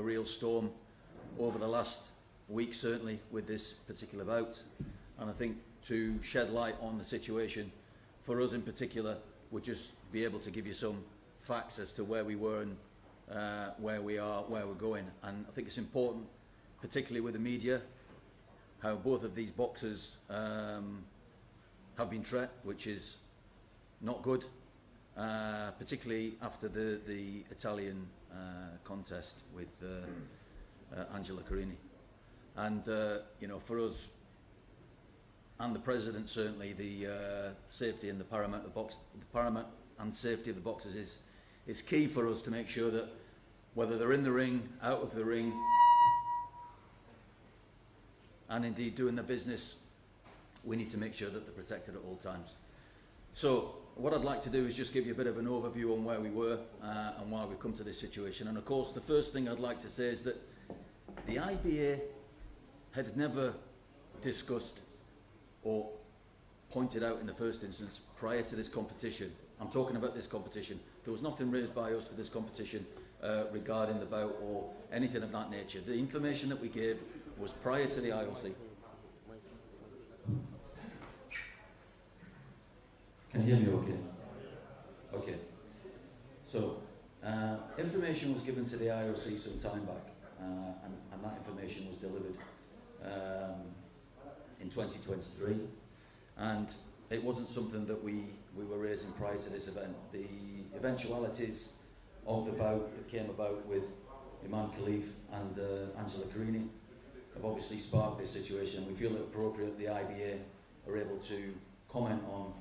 real storm over the last week, certainly, with this particular bout. And I think to shed light on the situation, for us in particular, would just be able to give you some facts as to where we were and where we are, where we're going. And I think it's important, particularly with the media, how both of these boxers have been treated, which is not good, particularly after the Italian contest with Angela Carini. And you know, for us and the president, certainly the safety and the paramount and safety of the boxers is key for us to make sure that whether they're in the ring, out of the ring, and indeed doing their business, we need to make sure that they're protected at all times. So what I'd like to do is just give you a bit of an overview on where we were and why we've come to this situation. And of course, the first thing I'd like to say is that the IBA had never discussed or pointed out in the first instance prior to this competition. I'm talking about this competition. There was nothing raised by us for this competition regarding the bout or anything of that nature. The information that we gave was prior to the IOC. Can you hear me okay? Okay. So, information was given to the IOC some time back, and that information was delivered in 2023. And it wasn't something that we were raising prior to this event. The eventualities of the bout that came about with Imam Khalif and Angela Carini have obviously sparked this situation. We feel it appropriate the IBA are able to comment on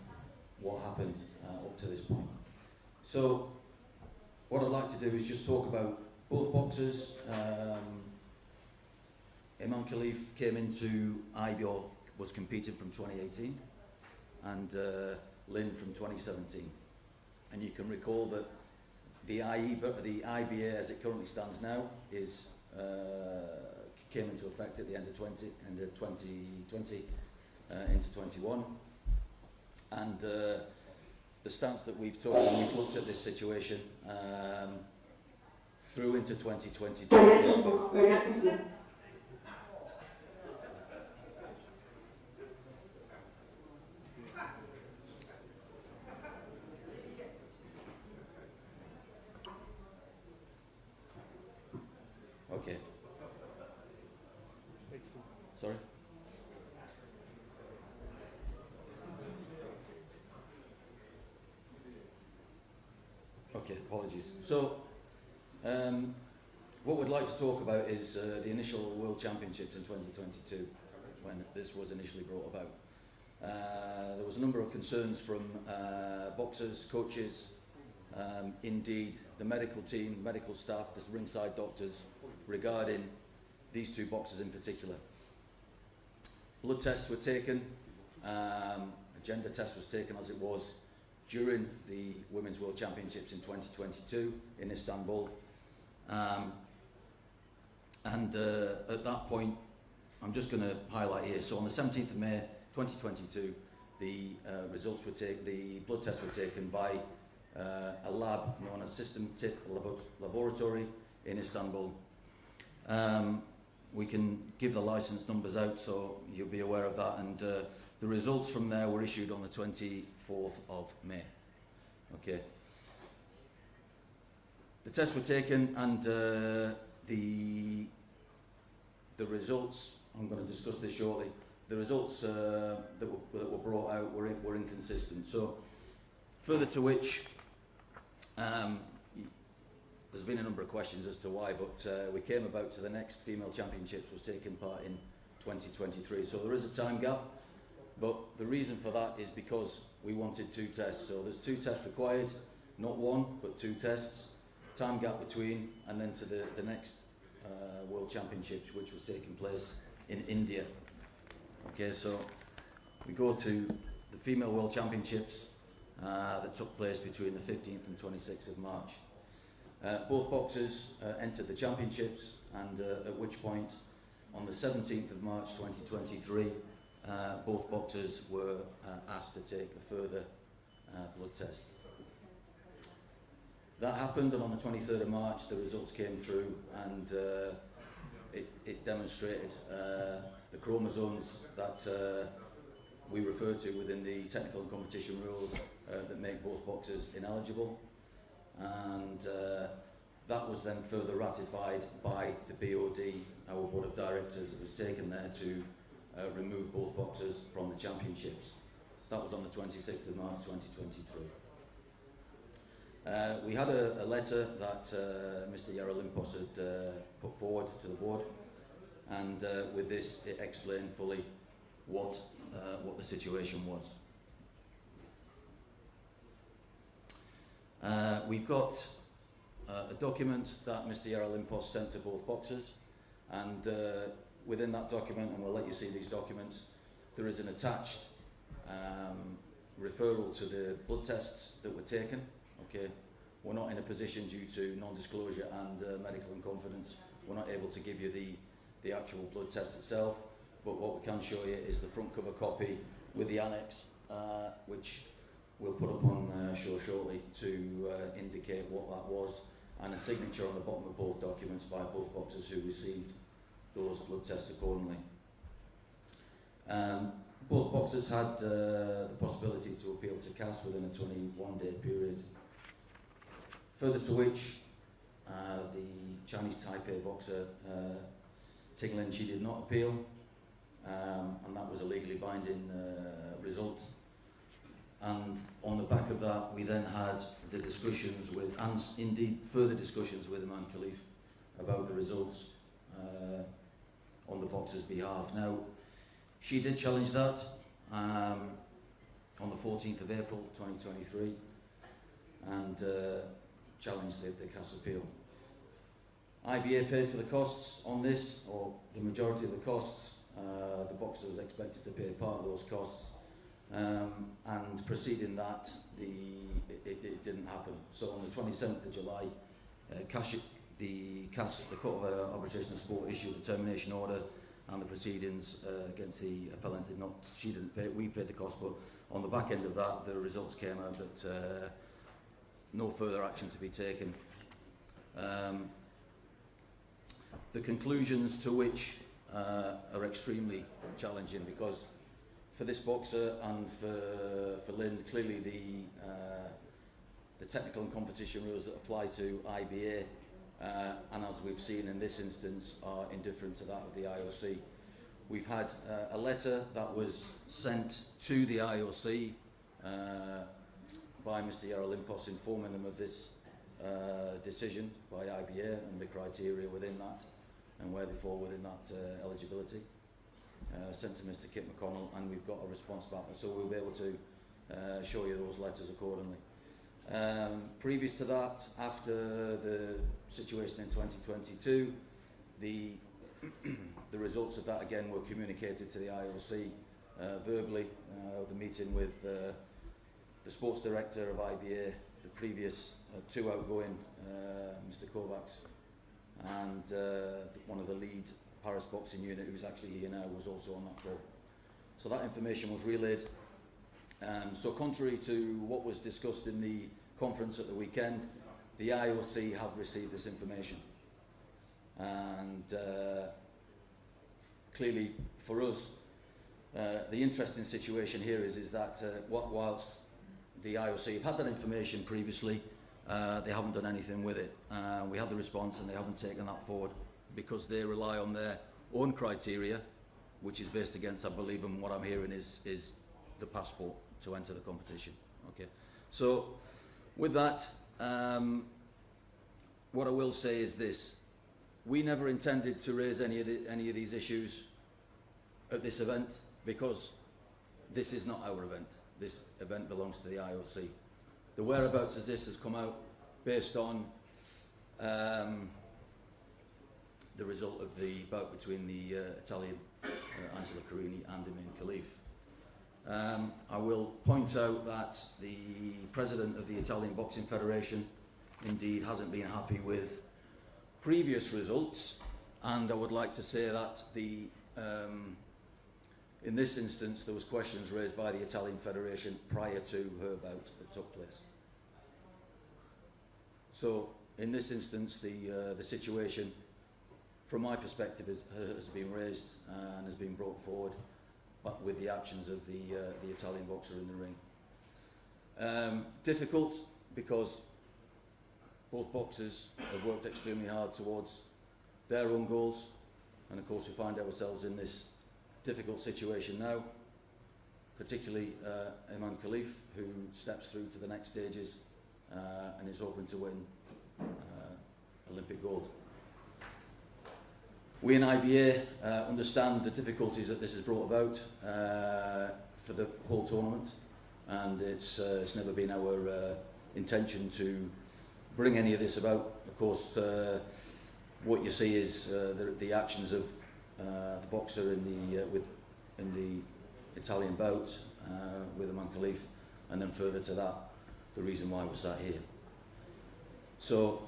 what happened up to this point. So what I'd like to do is just talk about both boxers. Imam Khalif came into IBA, was competing from 2018, and Lynn from 2017. And you can recall that the IBA as it currently stands now is came into effect at the end of 2020 into 21. And the stance that we've taken when we've looked at this situation through into 2022. Okay. Sorry? Okay, apologies. So, what we'd like to talk about is the initial World Championships in 2022, when this was initially brought about. There was a number of concerns from boxers, coaches, indeed the medical team, medical staff, the ringside doctors, regarding these two boxers in particular. Blood tests were taken, a gender test was taken as it was during the Women's World Championships in 2022 in Istanbul. And at that point, I'm just going to highlight here, so on the 17th of May 2022, the results were taken, the blood tests were taken by a lab known as System Tip Laboratory in Istanbul. We can give the license numbers out so you'll be aware of that, and the results from there were issued on the 24th of May. Okay. The tests were taken, and the results, I'm going to discuss this shortly, the results that were brought out were inconsistent. So, further to which, there's been a number of questions as to why, but we came about to the next female championships was taking part in 2023. So there is a time gap, but the reason for that is because we wanted two tests. So there's two tests required, not one, but two tests, time gap between, and then to the next World Championships, which was taking place in India. Okay, so we go to the female World Championships that took place between the 15th and 26th of March. Both boxers entered the championships, and at which point, on the 17th of March 2023, both boxers were asked to take a further blood test. That happened, and on the 23rd of March, the results came through, and it demonstrated the chromosomes that we refer to within the technical and competition rules that make both boxers ineligible, and that was then further ratified by the BOD, our board of directors. It was taken there to remove both boxers from the championships. That was on the 26th of March 2023. We had a letter that Mr. Yarolimpos had put forward to the board, and with this it explained fully what the situation was. We've got a document that Mr. Yarolimpos sent to both boxers, and within that document, and we'll let you see these documents, there is an attached referral to the blood tests that were taken. Okay, we're not in a position, due to non-disclosure and medical in confidence, we're not able to give you the actual blood test itself, but what we can show you is the front cover copy with the annex, which we'll put up on show shortly to indicate what that was, and a signature on the bottom of both documents by both boxers who received those blood tests accordingly. Both boxers had the possibility to appeal to CAS within a 21-day period, further to which the Chinese Taipei boxer Ting Lin, she did not appeal, and that was a legally binding result. And on the back of that, we then had the discussions with, and indeed further discussions with Imam Khalif about the results on the boxer's behalf. Now, she did challenge that on the 14th of April 2023, and challenged the CAS appeal. IBA paid for the costs on this, or the majority of the costs. The boxer was expected to pay part of those costs, and preceding that, it didn't happen. So on the 27th of July, the Court of Arbitration of Sport issued a termination order, and the proceedings against the appellant did not, she didn't pay, we paid the cost, but on the back end of that, the results came out that no further action to be taken. The conclusions to which are extremely challenging, because for this boxer and for Lynn, clearly the technical and competition rules that apply to IBA, and as we've seen in this instance, are indifferent to that of the IOC. We've had a letter that was sent to the IOC by Mr. Yarolimpos informing them of this decision by IBA and the criteria within that and where they fall within that eligibility, sent to Mr. Kit McConnell, and we've got a response back, so we'll be able to show you those letters accordingly. Previous to that, after the situation in 2022, the results of that again were communicated to the IOC verbally, the meeting with the sports director of IBA, the previous two outgoing, Mr. Kovacs, and one of the lead Paris boxing unit, who's actually here now, was also on that call. So that information was relayed. So contrary to what was discussed in the conference at the weekend, the IOC have received this information. And clearly for us, the interesting situation here is that whilst the IOC have had that information previously, they haven't done anything with it. We had the response and they haven't taken that forward because they rely on their own criteria, which is based against, I believe, and what I'm hearing is the passport to enter the competition. Okay, so with that, what I will say is this: we never intended to raise any of these issues at this event, because this is not our event. This event belongs to the IOC. The whereabouts of this has come out based on the result of the bout between the Italian Angela Carini and Imam Khalif. I will point out that the president of the Italian Boxing Federation indeed hasn't been happy with previous results, and I would like to say that in this instance there was questions raised by the Italian Federation prior to her bout that took place. So in this instance the situation from my perspective, has been raised and has been brought forward, but with the actions of the Italian boxer in the ring. Difficult because both boxers have worked extremely hard towards their own goals, and of course we find ourselves in this difficult situation now, particularly Imran Khalif, who steps through to the next stages and is hoping to win Olympic gold. We in IBA understand the difficulties that this has brought about for the whole tournament, and it's never been our intention to bring any of this about. Of course, what you see is the actions of the boxer in the Italian bout with Imran Khalif, and then further to that, the reason why we're sat here. So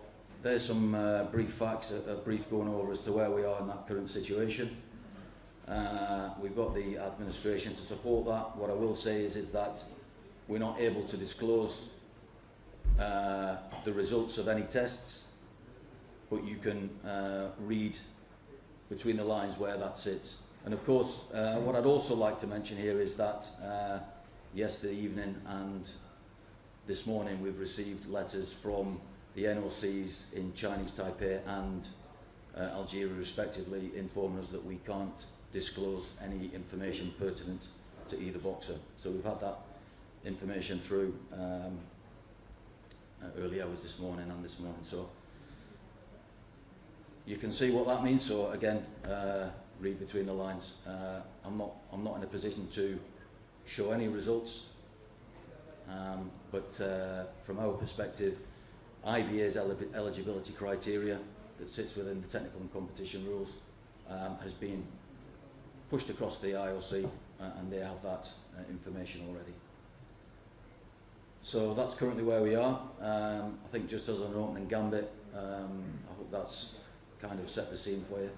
there's some brief facts, a brief going over as to where we are in that current situation. We've got the administration to support that. What I will say is that we're not able to disclose the results of any tests, but you can read between the lines where that sits. And of course, what I'd also like to mention here is that yesterday evening and this morning we've received letters from the NOCs in Chinese Taipei and Algeria respectively, informing us that we can't disclose any information pertinent to either boxer. So we've had that information through early hours this morning and this morning. So you can see what that means. So again, read between the lines. I'm not in a position to show any results, but from our perspective, IBA's eligibility criteria that sits within the technical and competition rules has been pushed across the IOC, and they have that information already. So that's currently where we are. I think just as an opening gambit, I hope that's kind of set the scene for you.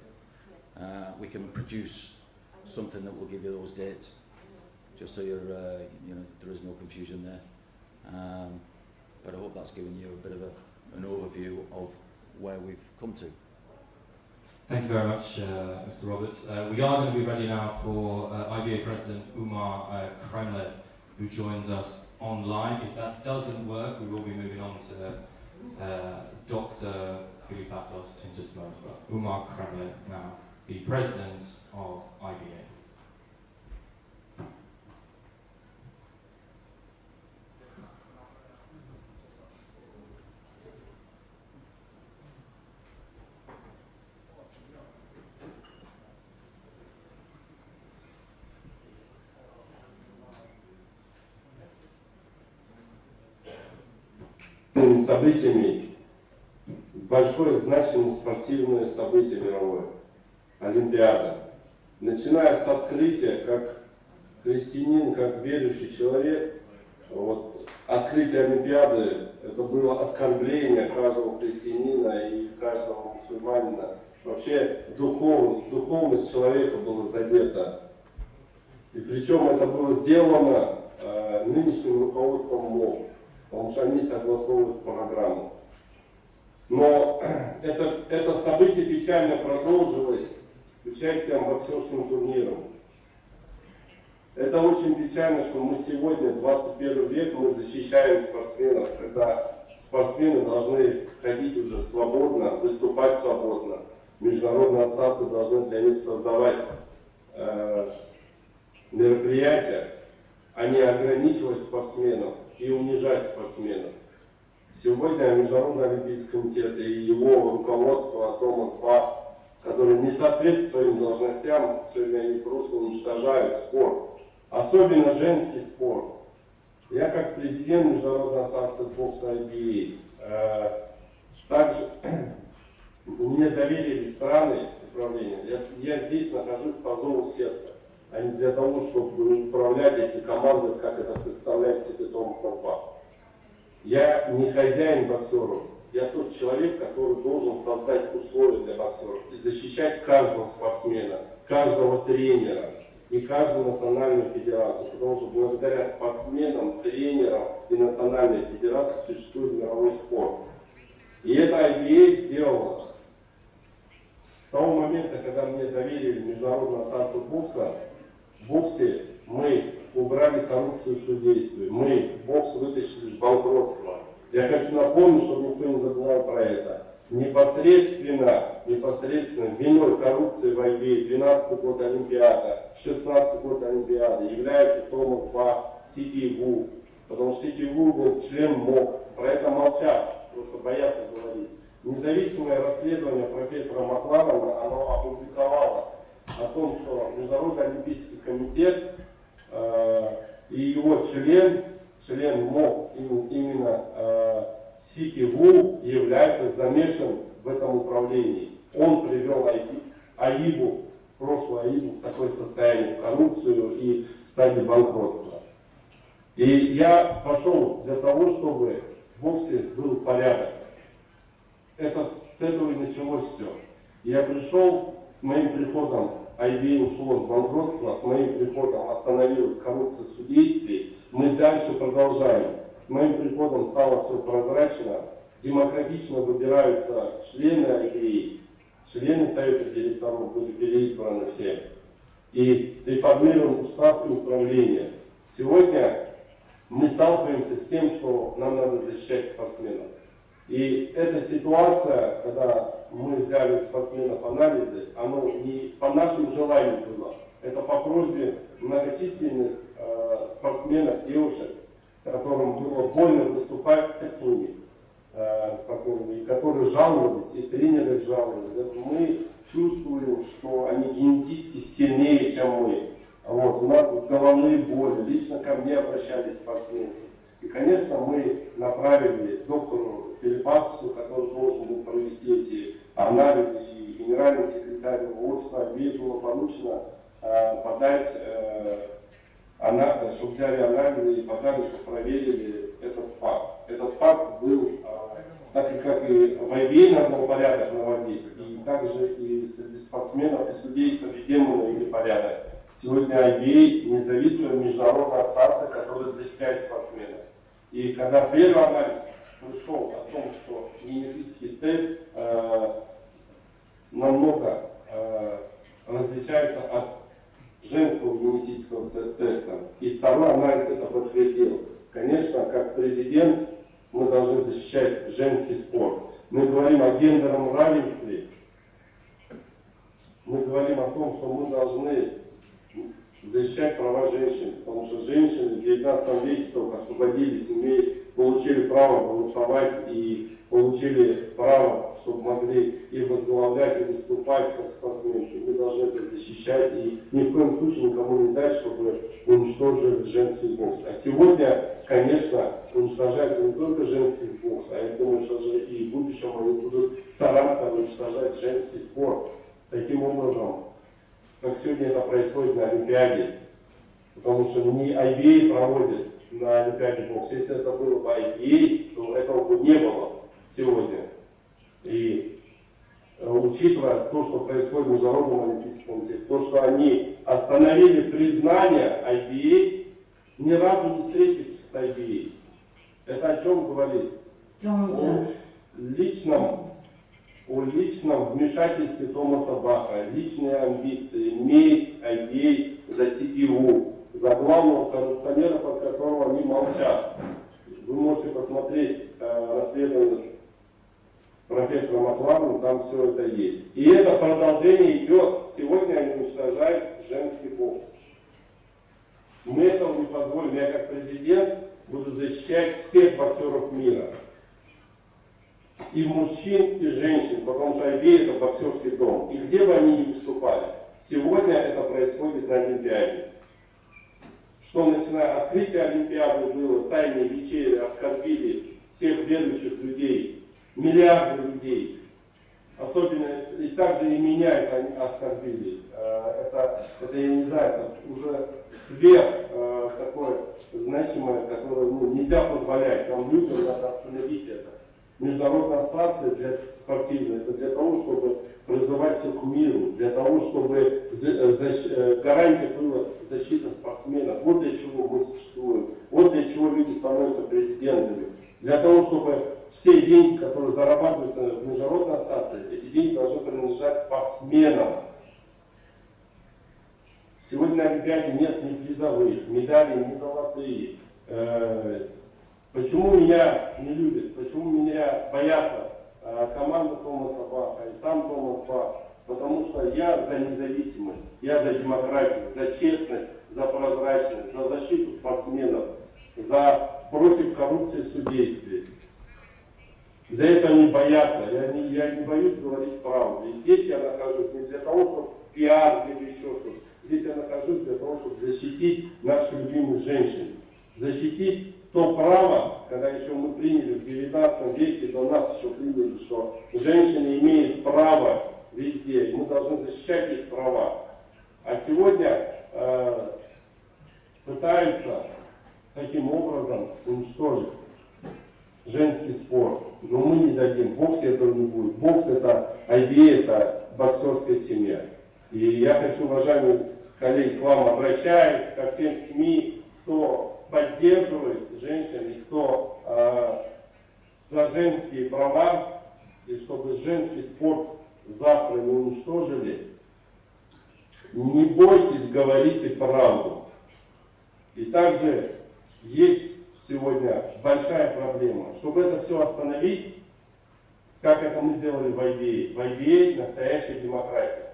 We can produce something that will give you those dates, just so you're, there is no confusion there. But I hope that's given you a bit of an overview of where we've come to. Thank you very much, Mr. Roberts. We are going to be ready now for IBA President Umar Kremlev, who joins us online. If that doesn't work, we will be moving on to Dr. Filipatos in just a moment. But Umar Kremlev now, the President of IBA. Событиями большое значение спортивное событие мировое, Олимпиада. Начиная с открытия, как христианин, как верующий человек, вот, открытие Олимпиады, это было оскорбление каждого христианина и каждого мусульманина. Вообще духовность человека была задета. И причем это было сделано нынешним руководством МОК, потому что они согласовывают программу. Но это событие печально продолжилось участием в боксерском турнире. Это очень печально, что мы сегодня, 21 век, мы защищаем спортсменов, когда спортсмены должны ходить уже свободно, выступать свободно. Международные ассоциации должны для них создавать мероприятия, а не ограничивать спортсменов и унижать спортсменов. Сегодня Международный Олимпийский комитет и его руководство Томас Бах, которые не соответствуют своим должностям, сегодня они просто уничтожают спорт. Особенно женский спорт. Я как президент Международной ассоциации бокса IBA, также мне доверили страны управления. Я здесь нахожусь по зову сердца, а не для того, чтобы управлять эти команды, как это представляет себе Томас Бах. Я не хозяин боксеров, я тот человек, который должен создать условия для боксеров и защищать каждого спортсмена, каждого тренера и каждую национальную федерацию, потому что благодаря спортсменам, тренерам и национальной федерации существует мировой спорт. И это IBA сделало С того момента, когда мне доверили Международную ассоциацию бокса, в боксе мы убрали коррупцию в судействе, мы бокс вытащили из банкротства. Я хочу напомнить, чтобы никто не забывал про это. Непосредственно виной коррупции в IBA 12 год Олимпиада, 16 год Олимпиады является Томас Бах, Сити Ву, потому что Сити Ву был член МОК, про это молчат, просто боятся говорить. Независимое расследование профессора Макларена, оно опубликовало о том, что Международный Олимпийский комитет и его член МОК, именно Сити Ву, является замешан в этом управлении. Он привел АИБу, прошлую АИБу в такое состояние, в коррупцию и стадии банкротства. И я пошел для того, чтобы в боксе был порядок. С этого и началось все. Я пришел, с моим приходом IBA ушло с банкротства, с моим приходом остановилась коррупция в судействе. Мы дальше продолжаем. С моим приходом стало все прозрачно, демократично выбираются члены IBA, члены совета директоров были переизбраны все. И реформируем устав и управление. Сегодня мы сталкиваемся с тем, что нам надо защищать спортсменов. И эта ситуация, когда мы взяли у спортсменов анализы, оно не по нашим желаниям было, это по просьбе многочисленных спортсменов, девушек, которым было больно выступать с ними, спортсменами, и которые жаловались, и тренеры жаловались. Мы чувствуем, что они генетически сильнее, чем мы. Вот, у нас головные боли, лично ко мне обращались спортсмены. И, конечно, мы направили доктору Филиппасу, который должен был провести эти анализы, и генеральный секретарь офиса IBA было поручено подать, чтобы взяли анализы и подали, чтобы проверили этот факт. Этот факт был, так и как и в IBA надо было порядок наводить, и также и среди спортсменов, и судейства, везде мы навели порядок. Сегодня IBA независимая международная ассоциация, которая защищает спортсменов. И когда первый анализ пришел о том, что генетический тест намного различается от женского генетического теста, и второй анализ это подтвердил. Конечно, как президент мы должны защищать женский спорт. Мы говорим о гендерном равенстве, мы говорим о том, что мы должны защищать права женщин, потому что женщины в 19 веке только освободились, получили право голосовать и получили право, чтобы могли и возглавлять, и выступать как спортсменки. Мы должны это защищать и ни в коем случае никому не дать, чтобы уничтожили женский бокс. А сегодня, конечно, уничтожается не только женский бокс, а я думаю, что же и в будущем они будут стараться уничтожать женский спорт. Таким образом, как сегодня это происходит на Олимпиаде, потому что не IBA проводит на Олимпиаде бокс. Если это было бы IBA, то этого бы не было сегодня. И учитывая то, что происходит в Международном Олимпийском комитете, то, что они остановили признание IBA, ни разу не встретившись с IBA, это о чем говорит? О личном вмешательстве Томаса Баха, личные амбиции, месть IBA за сетеву, за главного коррупционера, под которого они молчат. Вы можете посмотреть расследование профессора Макларена, там все это есть. И это продолжение идет. Сегодня они уничтожают женский бокс. Мы этого не позволим. Я как президент буду защищать всех боксеров мира. И мужчин, и женщин, потому что IBA это боксерский дом. И где бы они ни выступали, сегодня это происходит на Олимпиаде. Что начиная от открытия Олимпиады было, тайные вечери оскорбили всех верующих людей, миллиарды людей. Особенно, и также и меня это они оскорбили. Это я не знаю, это уже сверх такое значимое, которое нельзя позволять. Нам людям надо остановить это. Международная ассоциация спортивная, это для того, чтобы призывать все к миру, для того, чтобы гарантия была защита спортсменов. Вот для чего мы существуем, вот для чего люди становятся президентами. Для того, чтобы все деньги, которые зарабатываются в международной ассоциации, эти деньги должны принадлежать спортсменам. Сегодня на Олимпиаде нет ни призовых, медалей, ни золотые. Почему меня не любят, почему меня боятся команда Томаса Баха и сам Томас Бах? Потому что я за независимость, я за демократию, за честность, за прозрачность, за защиту спортсменов, против коррупции в судействе. За это они боятся. Я не боюсь говорить правду. И здесь я нахожусь не для того, чтобы пиар или еще что-то. Здесь я нахожусь для того, чтобы защитить наших любимых женщин. Защитить то право, когда еще мы приняли в 19 веке, до нас еще приняли, что женщины имеют право везде, и мы должны защищать их права. А сегодня пытаются таким образом уничтожить женский спорт. Но мы не дадим. В боксе этого не будет. Бокс это IBA, это боксерская семья. И я хочу, уважаемые коллеги, к вам обращаюсь, ко всем СМИ, кто поддерживает женщин и кто за женские права, и чтобы женский спорт завтра не уничтожили, не бойтесь, говорите правду. И также есть сегодня большая проблема. Чтобы это все остановить, как это мы сделали в IBA. В IBA настоящая демократия.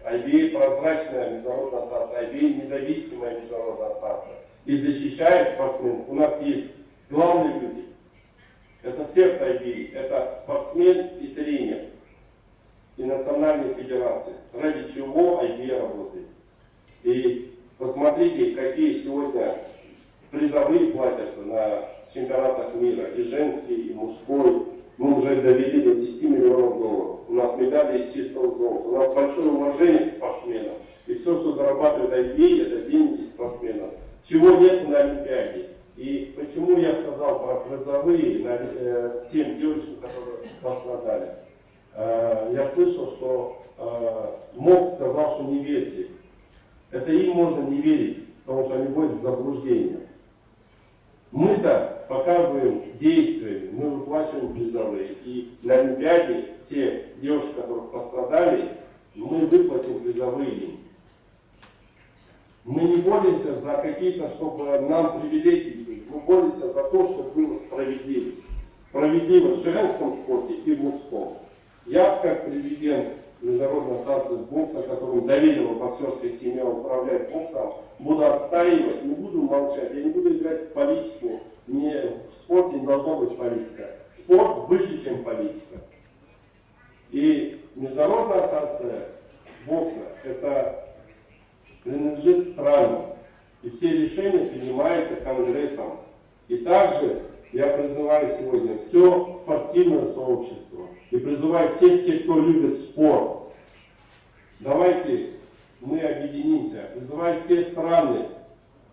IBA прозрачная международная ассоциация, IBA независимая международная ассоциация. И защищает спортсменов. У нас есть главные люди. Это сердце IBA, это спортсмен и тренер. И национальные федерации. Ради чего IBA работает. И посмотрите, какие сегодня призовые платятся на чемпионатах мира, и женский, и мужской. Мы уже довели до 10 миллионов долларов. У нас медали из чистого золота. У нас большое уважение к спортсменам. И все, что зарабатывает IBA, это деньги спортсменов. Чего нет на Олимпиаде. И почему я сказал про призовые тем девочкам, которые пострадали. Я слышал, что МОК сказал, что не верьте. Это им можно не верить, потому что они вводят в заблуждение. Мы-то показываем действия, мы выплачиваем призовые. И на Олимпиаде те девушки, которые пострадали, мы выплатим призовые им. Мы не боремся за какие-то, чтобы нам привилегии были. Мы боремся за то, чтобы было справедливость. Справедливость в женском спорте и в мужском. Я, как президент Международной ассоциации бокса, которому доверила боксерская семья управлять боксом, буду отстаивать, не буду молчать, я не буду играть в политику. В спорте не должна быть политика. Спорт выше, чем политика. И Международная ассоциация бокса, это принадлежит странам. И все решения принимаются Конгрессом. И также я призываю сегодня все спортивное сообщество. И призываю всех тех, кто любит спорт. Давайте мы объединимся. Призываю все страны.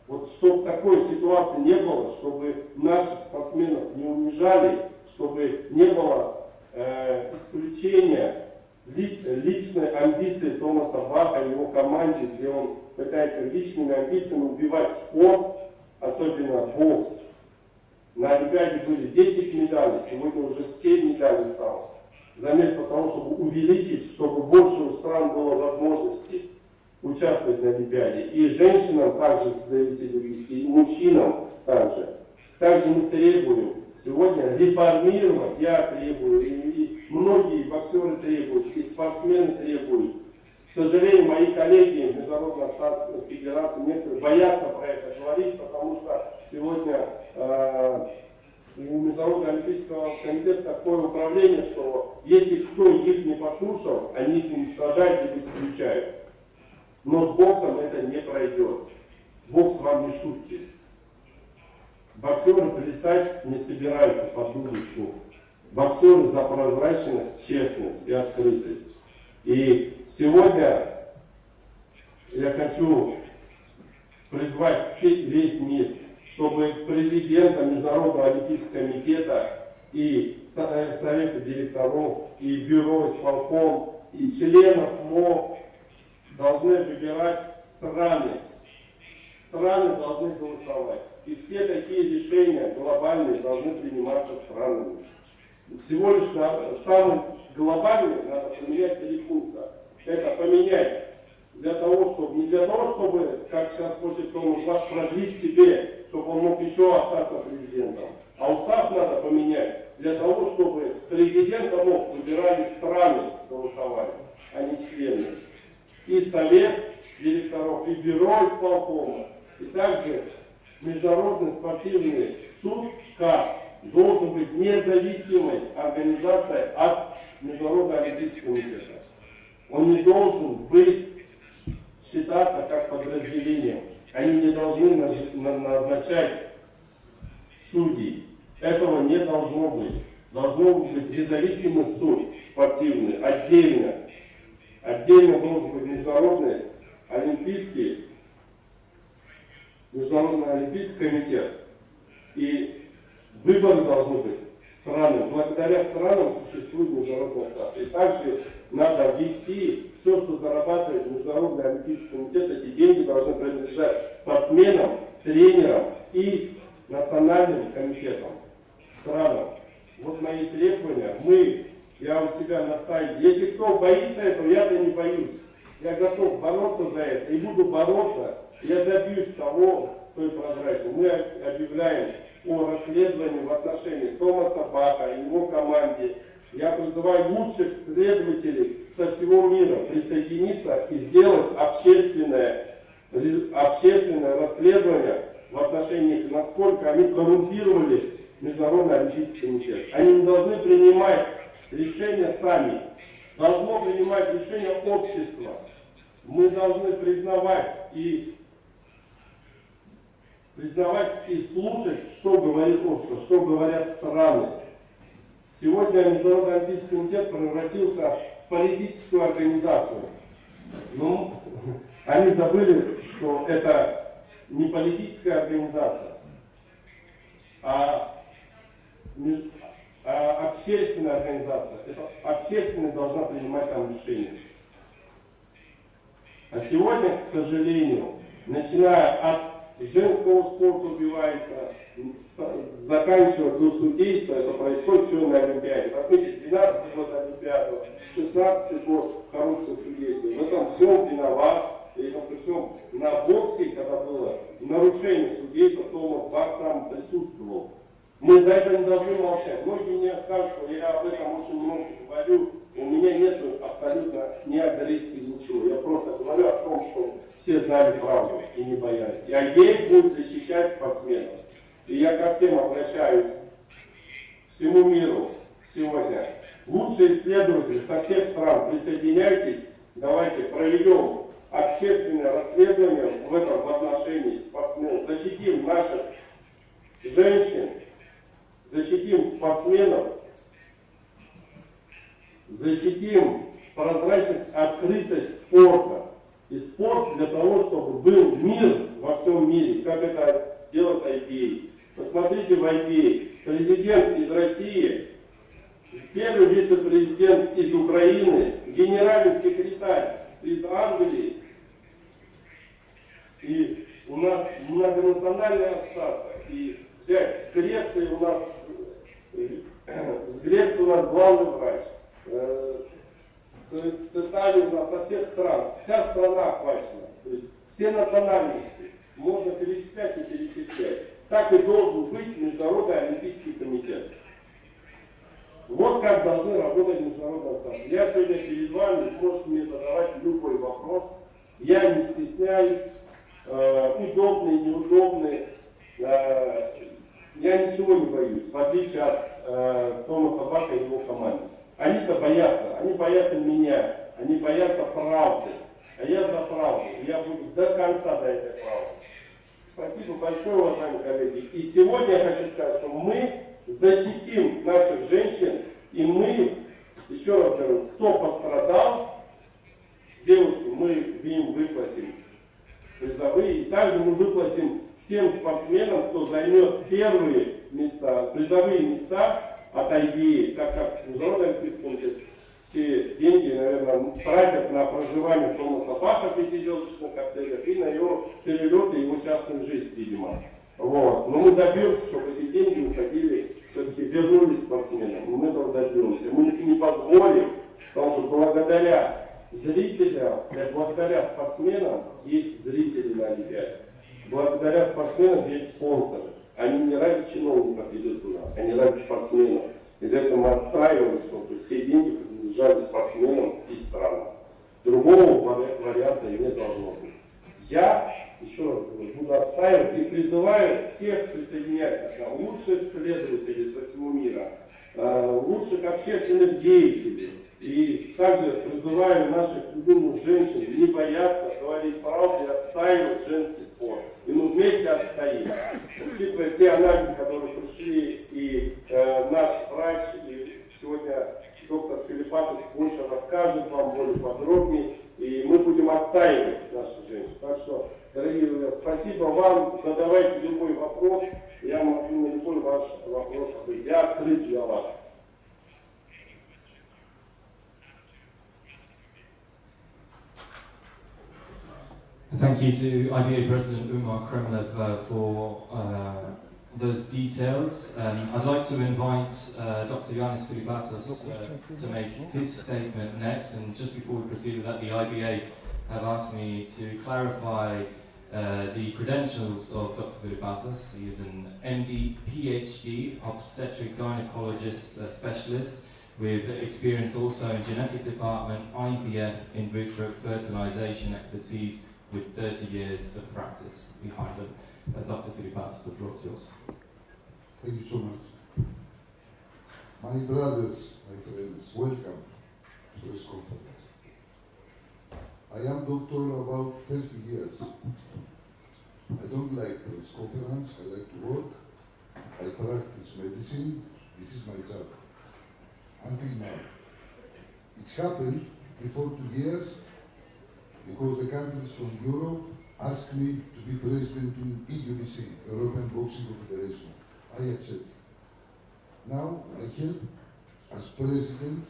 Вот чтобы такой ситуации не было, чтобы наших спортсменов не унижали, чтобы не было исключения личной амбиции Томаса Баха и его команде, где он пытается личными амбициями убивать спорт, особенно бокс. На Олимпиаде были 10 медалей, сегодня уже 7 медалей стало. Вместо того, чтобы увеличить, чтобы больше у стран было возможности участвовать на Олимпиаде. И женщинам также довести, и мужчинам также. Также мы требуем сегодня реформировать, я требую, и многие боксеры требуют, и спортсмены требуют. К сожалению, мои коллеги в Международной федерации некоторые боятся про это говорить, потому что сегодня у Международного олимпийского комитета такое управление, что если кто их не послушал, они их уничтожают или исключают. Но с боксом это не пройдет. Бокс вам не шутки. Боксеры плясать не собираются по будущему. Боксеры за прозрачность, честность и открытость. И сегодня я хочу призвать весь мир, чтобы президента Международного олимпийского комитета и совета директоров, и бюро исполком, и членов МОК должны выбирать страны. Страны должны голосовать. И все такие решения глобальные должны приниматься странами. всего лишь самый глобальный надо поменять 3 пункта. Это поменять для того, чтобы, не для того, чтобы, как сейчас хочет Томас Бах, продлить себе, чтобы он мог еще остаться президентом. А устав надо поменять для того, чтобы президента мог выбирали страны голосовать, а не члены. И совет директоров, и бюро исполкома, и также Международный спортивный суд КАС должен быть независимой организацией от Международного олимпийского комитета. Он не должен быть считаться как подразделением. Они не должны назначать судей. Этого не должно быть. Должно быть независимый суд спортивный, отдельно. Отдельно должен быть Международный олимпийский комитет. И выборы должны быть страны. Благодаря странам существует международный статус. И также надо ввести все, что зарабатывает Международный олимпийский комитет. Эти деньги должны принадлежать спортсменам, тренерам и национальным комитетам, странам. Вот мои требования. Я у себя на сайте. Если кто боится этого, я-то не боюсь. Я готов бороться за это и буду бороться. Я добьюсь того, той прозрачности. Мы объявляем о расследовании в отношении Томаса Баха и его команде. Я призываю лучших следователей со всего мира присоединиться и сделать общественное расследование в отношении их, насколько они коррумпировали Международный олимпийский комитет. Они не должны принимать решения сами. Должно принимать решения общества. Мы должны признавать и слушать, что говорит общество, что говорят страны. Сегодня Международный олимпийский комитет превратился в политическую организацию. Но они забыли, что это не политическая организация, а общественная организация. Это общественность должна принимать там решения. А сегодня, к сожалению, начиная от женского спорта убивается, заканчивая до судейства, это происходит все на Олимпиаде. Посмотрите, 12-й год Олимпиаду, 16-й год коррупция судейства. В этом всем виноват, и при всем на боксе, когда было нарушение судейства, Томас Бах сам присутствовал. Мы за это не должны молчать. Многие мне скажут, что я об этом очень много говорю, у меня нет абсолютно ни агрессии, ничего. Я просто говорю о том, что все знали правду и не боялись. И IBA будет защищать спортсменов. И я ко всем обращаюсь, всему миру сегодня. Лучшие исследователи со всех стран, присоединяйтесь, давайте проведем общественное расследование в этом отношении спортсменов. Защитим наших женщин, защитим спортсменов, защитим прозрачность, открытость спорта. И спорт для того, чтобы был мир во всем мире, как это делает IBA. Посмотрите в IBA. Президент из России, первый вице-президент из Украины, генеральный секретарь из Англии. И у нас многонациональная ассоциация. И взять с Греции у нас главный врач. С Италии у нас со всех стран. Вся страна охвачена. То есть все национальности. Можно перечислять и перечислять. Так и должен быть Международный олимпийский комитет. Вот как должны работать международные ассоциации. Я сегодня перед вами, можете мне задавать любой вопрос. Я не стесняюсь, удобный, неудобный. Я ничего не боюсь, в отличие от Томаса Баха и его команды. Они-то боятся, они боятся меня, они боятся правды. А я за правду, я буду до конца до этой правды. Спасибо большое, уважаемые коллеги. И сегодня я хочу сказать, что мы защитим наших женщин, и мы, еще раз говорю, кто пострадал, девушки, мы им выплатим призовые, и также мы выплатим всем спортсменам, кто займет первые места, призовые места от IBA, так как Международный олимпийский комитет все деньги, наверное, тратят на проживание Томаса Баха в пятизвездочных отелях и на его перелеты, его частную жизнь, видимо. Вот. Но мы добьемся, чтобы эти деньги уходили, все-таки вернулись спортсменам. Мы этого добьемся. Мы не позволим, потому что благодаря зрителям, благодаря спортсменам есть зрители на Олимпиаде. Благодаря спортсменам есть спонсоры. Они не ради чиновников идут туда, они ради спортсменов. Из-за этого мы отстаиваем, чтобы все деньги принадлежали спортсменам и странам. Другого варианта не должно быть. Я, еще раз говорю, буду отстаивать и призываю всех присоединяться, лучших исследователей со всего мира, лучших общественных деятелей. И также призываю наших любимых женщин не бояться говорить правду и отстаивать женский спорт. И мы вместе отстоим. Учитывая те анализы, которые пришли, и наш врач, и сегодня доктор Филиппатов больше расскажет вам более подробнее, и мы будем отстаивать наших женщин. Так что, дорогие друзья, спасибо вам, задавайте любой вопрос, я могу на любой ваш вопрос ответить. Я открыт для вас. Thank you to IBA President Umar Kremlev for those details. I'd like to invite Dr. Yannis Filipatos to make his statement next. And just before we proceed with that, the IBA have asked me to clarify the credentials of Dr. Filipatos. He is an MD, PhD, obstetric gynecologist specialist with experience also in genetic department, IVF, in vitro fertilization expertise, with 30 years of practice behind him. Dr. Filipatos, the floor is yours. Thank you so much. My brothers, my friends, welcome to this conference. I am doctor about 30 years. I don't like press conference, I like to work. I practice medicine, this is my job. Until now. It's happened before 2 years because the countries from Europe asked me to be president in EUBC, European Boxing Confederation. I accept. Now I help as president,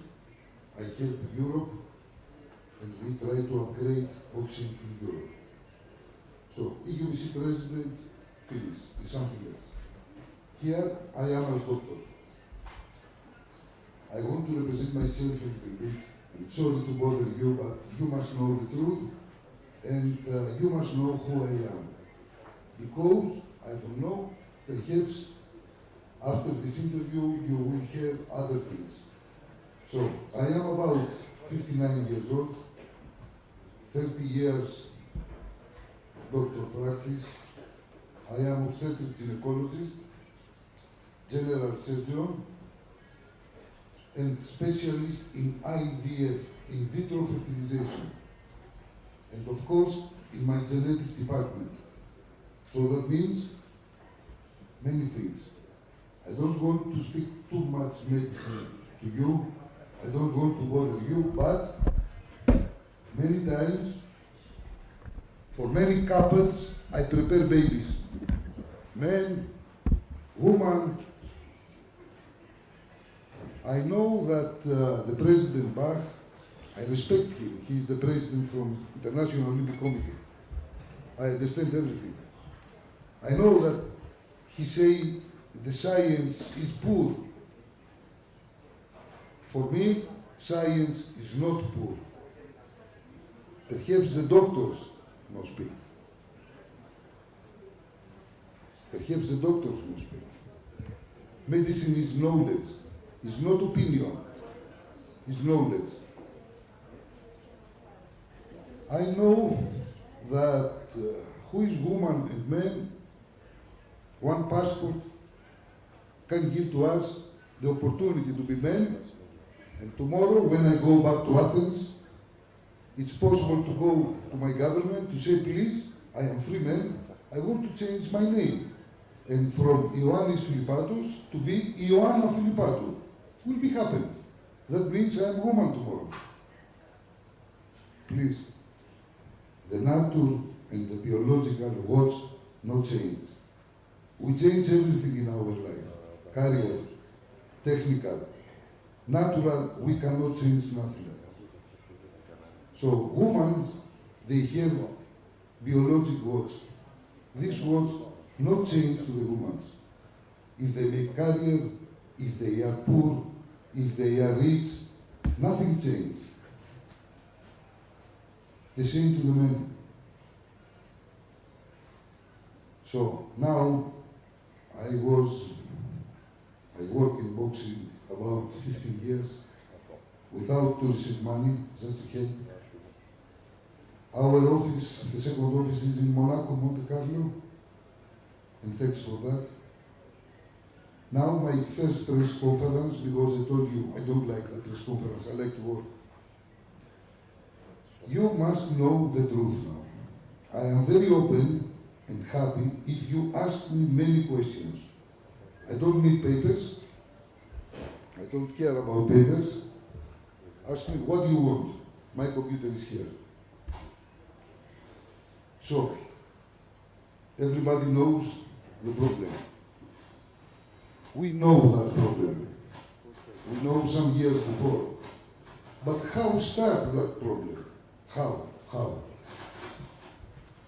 I help Europe, and we try to upgrade boxing in Europe. So EUBC president, finish, is something else. Here I am as doctor. I want to represent myself a little bit. I'm sorry to bother you, but you must know the truth, and you must know who I am. Because, I don't know, perhaps after this interview you will hear other things. So, I am about 59 years old, 30 years doctor practice. I am obstetric gynecologist, general surgeon, and specialist in IVF, in vitro fertilization, and of course in my genetic department. So that means many things. I don't want to speak too much medicine to you, I don't want to bother you, but many times, for many couples, I prepare babies. Men, woman. I know that the President Bach, I respect him. He is the president from International Olympic Committee. I understand everything. I know that he say the science is poor. For me, science is not poor. Perhaps the doctors must speak. Perhaps the doctors must speak. Medicine is knowledge. It's not opinion, it's knowledge. I know that who is woman and man, one passport can give to us the opportunity to be men, and tomorrow when I go back to Athens, it's possible to go to my government to say, please, I am free man, I want to change my name. And from Ioannis Filipatos to be Ioanna Filipatou. Will be happening. That means I am woman tomorrow. Please, the nature and the biological words no change. We change everything in our life. Career, technical, natural, we cannot change nothing. So women, they have biological words. These words No change to the women. If they make career, if they are poor, if they are rich, nothing changes. The same to the men. So now I work in boxing about 15 years without to receive money, just to help. Our office, the second office is in Monaco, Monte Carlo, and thanks for that. Now my first press conference, because I told you I don't like the press conference, I like to work. You must know the truth now. I am very open and happy if you ask me many questions. I don't need papers. I don't care about papers. Ask me what you want. My computer is here. So, everybody knows the problem. We know that problem. We know some years before. But how start that problem? How?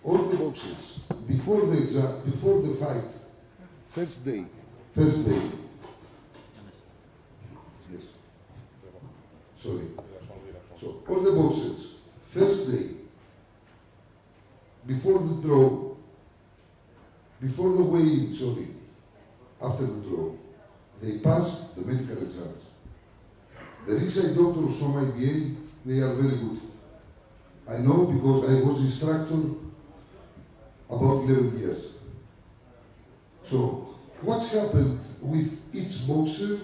All the boxes, before the exam, before the fight, first day. Yes. Sorry. So, all the boxes, first day, before the draw, before the weigh-in, sorry, after the draw, they pass the medical exams. The ringside doctors from IBA, they are very good. I know because I was instructor about 11 years. So, what's happened with each boxer,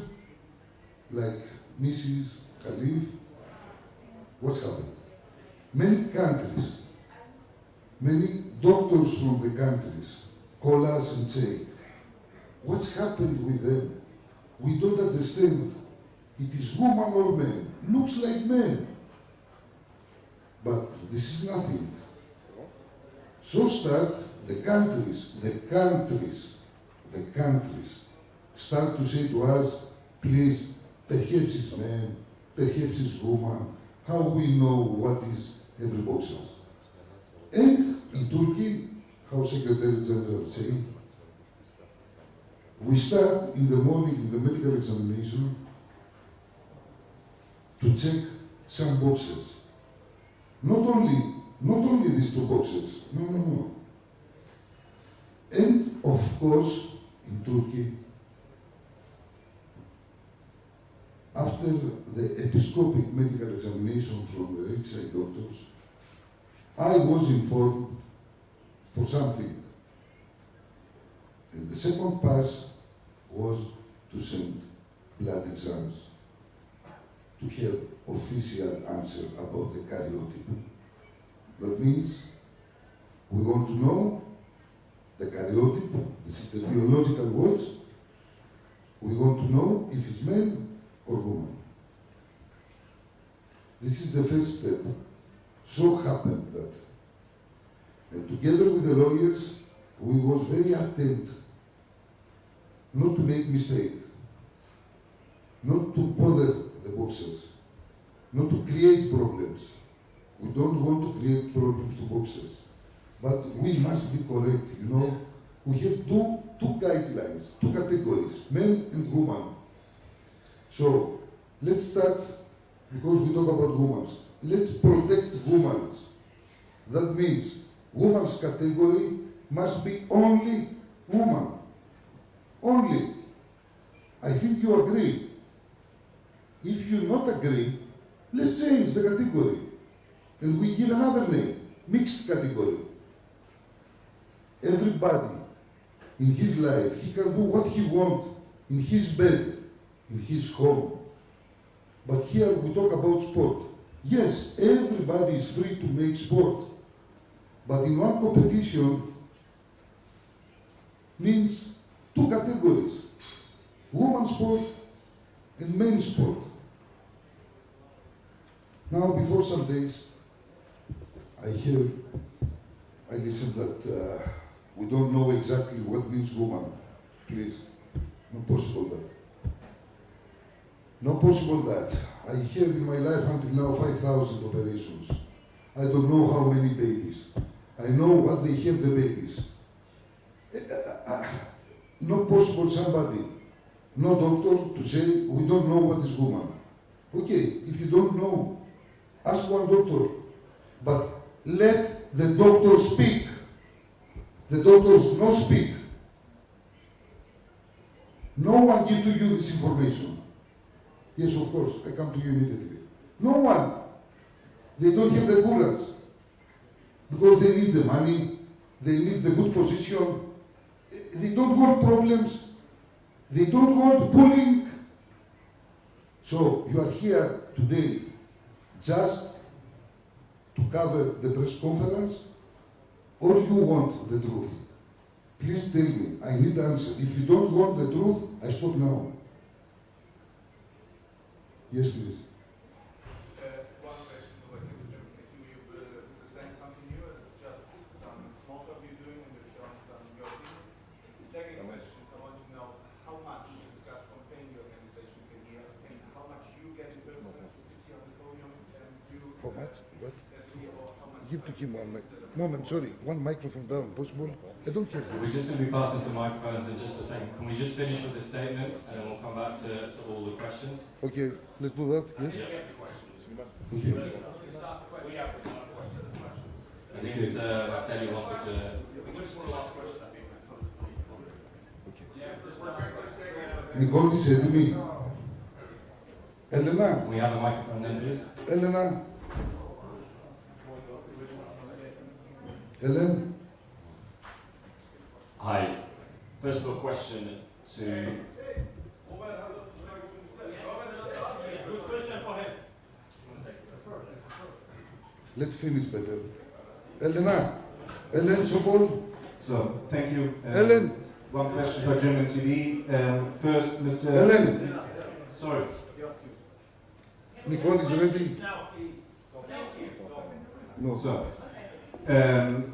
like Mrs. Khalif, what's happened? Many countries, many doctors from the countries call us and say, what's happened with them? We don't understand. It is woman or man. Looks like men. But this is nothing. So start the countries start to say to us, please, perhaps it's man, perhaps it's woman. How we know what is every boxer? And in Turkey, how Secretary General said, we start in the morning in the medical examination to check some boxes. Not only these two boxes, no. And of course, in Turkey, after the episcopic medical examination from the ringside doctors, I was informed for something. And the second pass was to send blood exams to have official answer about the karyotype. That means we want to know the karyotype, this is the biological words. We want to know if it's man or woman. This is the first step. So happened that, and together with the lawyers, we was very attentive not to make mistakes, not to bother the boxers, not to create problems. We don't want to create problems to boxers, but we must be correct, you know. We have two guidelines, two categories, men and women. So, let's start, because we talk about women. Let's protect women. That means women's category must be only woman. Only. I think you agree. If you not agree, let's change the category. And we give another name, mixed category. Everybody in his life, he can do what he wants in his bed, in his home. But here we talk about sport. Yes, everybody is free to make sport. But in one competition means two categories, women's sport and men's sport. Now, before some days, I listened that we don't know exactly what means woman. Please, not possible that. Not possible that. I have in my life until now 5,000 operations. I don't know how many babies. I know what they have the babies. Not possible somebody, no doctor, to say we don't know what is woman. Okay, if you don't know, ask one doctor, but let the doctor speak. The doctors not speak. No one give to you this information. Yes, of course, I come to you immediately. No one. They don't have the courage. Because they need the money, they need the good position. They don't want problems. They don't want bullying. So you are here today just to cover the press conference, or you want the truth? Please tell me. I need answer. If you don't want the truth, I stop now. Yes, please. One question over here, Jim. Do you present something new, or just some small talk you're doing and you're showing some of your opinions? Second question, I want to know how much is Gas Campaign your organization can hear, and how much you get in person to sit here on the podium and do How much? What? as here, or how much Give to him one moment, sorry. One microphone down, possible? I don't hear you. We're just going to be passing some microphones in just a second. Can we just finish with the statements and then we'll come back to all the questions? Okay, let's do that, yes? Okay. I think Mr. Baftelli wanted to... Nicole said to me, Elena, Can we have a microphone then, please? Elena, Helen, Hi. First of all, question to... let's finish better. Elena, Ellen Sokol, So, thank you. Ellen, One question for German TV. First, Mr. Ellen, Sorry. Nicole is ready? No. So,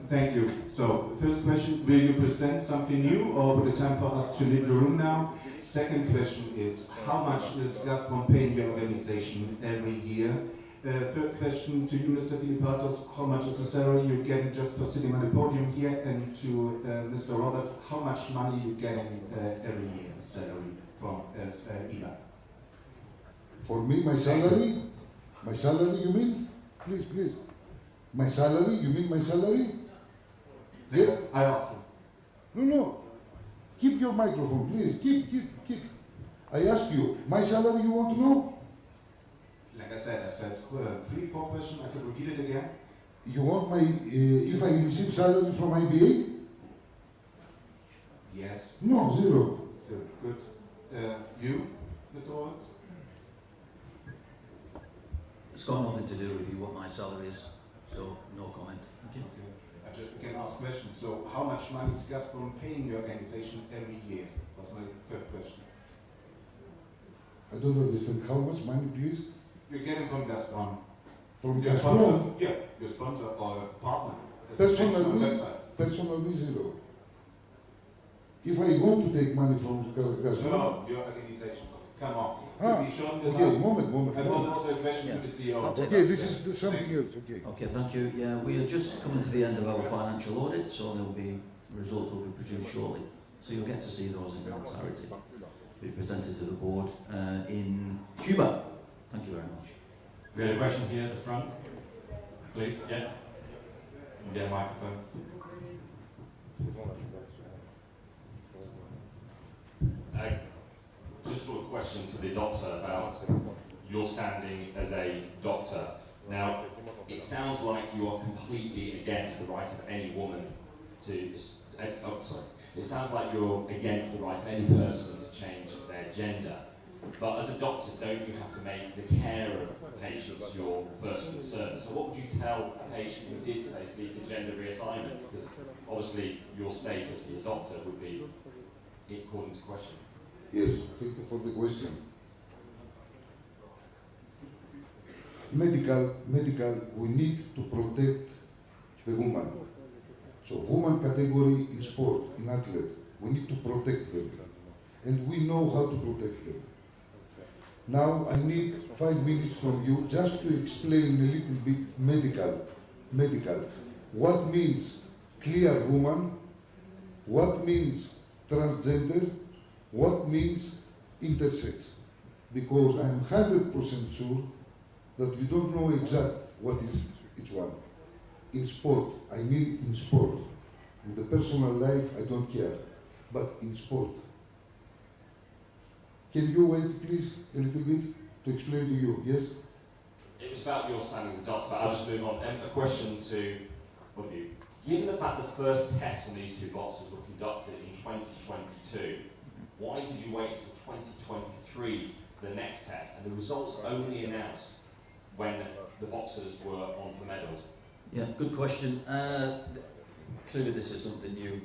thank you. So, first question, will you present something new or would it time for us to leave the room now? Second question is, how much is Gazprom paying your organization every year? Third question to you, Mr. Filipatos, how much is the salary you're getting just for sitting on the podium here? And to Mr. Roberts, how much money you're getting every year, salary from IBA? For me, my salary, you mean? Please, please. My salary, you mean my salary? Yeah? I asked you. No. Keep your microphone, please. Keep. I ask you, my salary you want to know? Like I said 3-4 questions. I could repeat it again. You want my, if I receive salary from IBA? Yes. No, zero. So good. You, Mr. Roberts? It's got nothing to do with you, what my salary is, so no comment. Okay. I just can ask questions. So how much money is Gazprom paying your organization every year? Was my third question. I don't understand. How much money, please? You're getting from Gazprom. From Your Gazprom? sponsor? Yeah, your sponsor or partner. As mentioned on the website. Personally, zero. If I want to take money from Gazprom... No, your organization. Come on. Ah, Could be shown the okay, line. moment. And was also a question to the CEO. Okay, this is something else, okay. Okay, thank you. Yeah, we are just coming to the end of our financial audit, so there will be results will be produced shortly. So you'll get to see those in entirety. Be presented to the board in Cuba. Thank you very much. We had a question here at the front. Please, yeah. Can we get a microphone? Just a question to the doctor about your standing as a doctor. Now, it sounds like you are completely against the right of any woman to... It sounds like you're against the right of any person to change their gender. But as a doctor, don't you have to make the care of patients your first concern? So what would you tell a patient who did say seek a gender reassignment? Because obviously your status as a doctor would be according to question. Yes, thank you for the question. Medical, we need to protect the woman. So woman category in sport, in athlete, we need to protect them. And we know how to protect them. Now I need 5 minutes from you just to explain a little bit medical. What means clear woman? what means transgender, what means intersex. Because I'm 100% sure that we don't know exact what is each one. In sport, I mean in sport. In the personal life, I don't care. But in sport. Can you wait, please, a little bit to explain to you? Yes? It was about your standing as a doctor, but I'll just move on. A question to one of you. Given the fact the first tests on these two boxers were conducted in 2022, why did you wait until 2023 for the next test, and the results only announced when the boxers were on for medals? Yeah, good question. Clearly this is something new,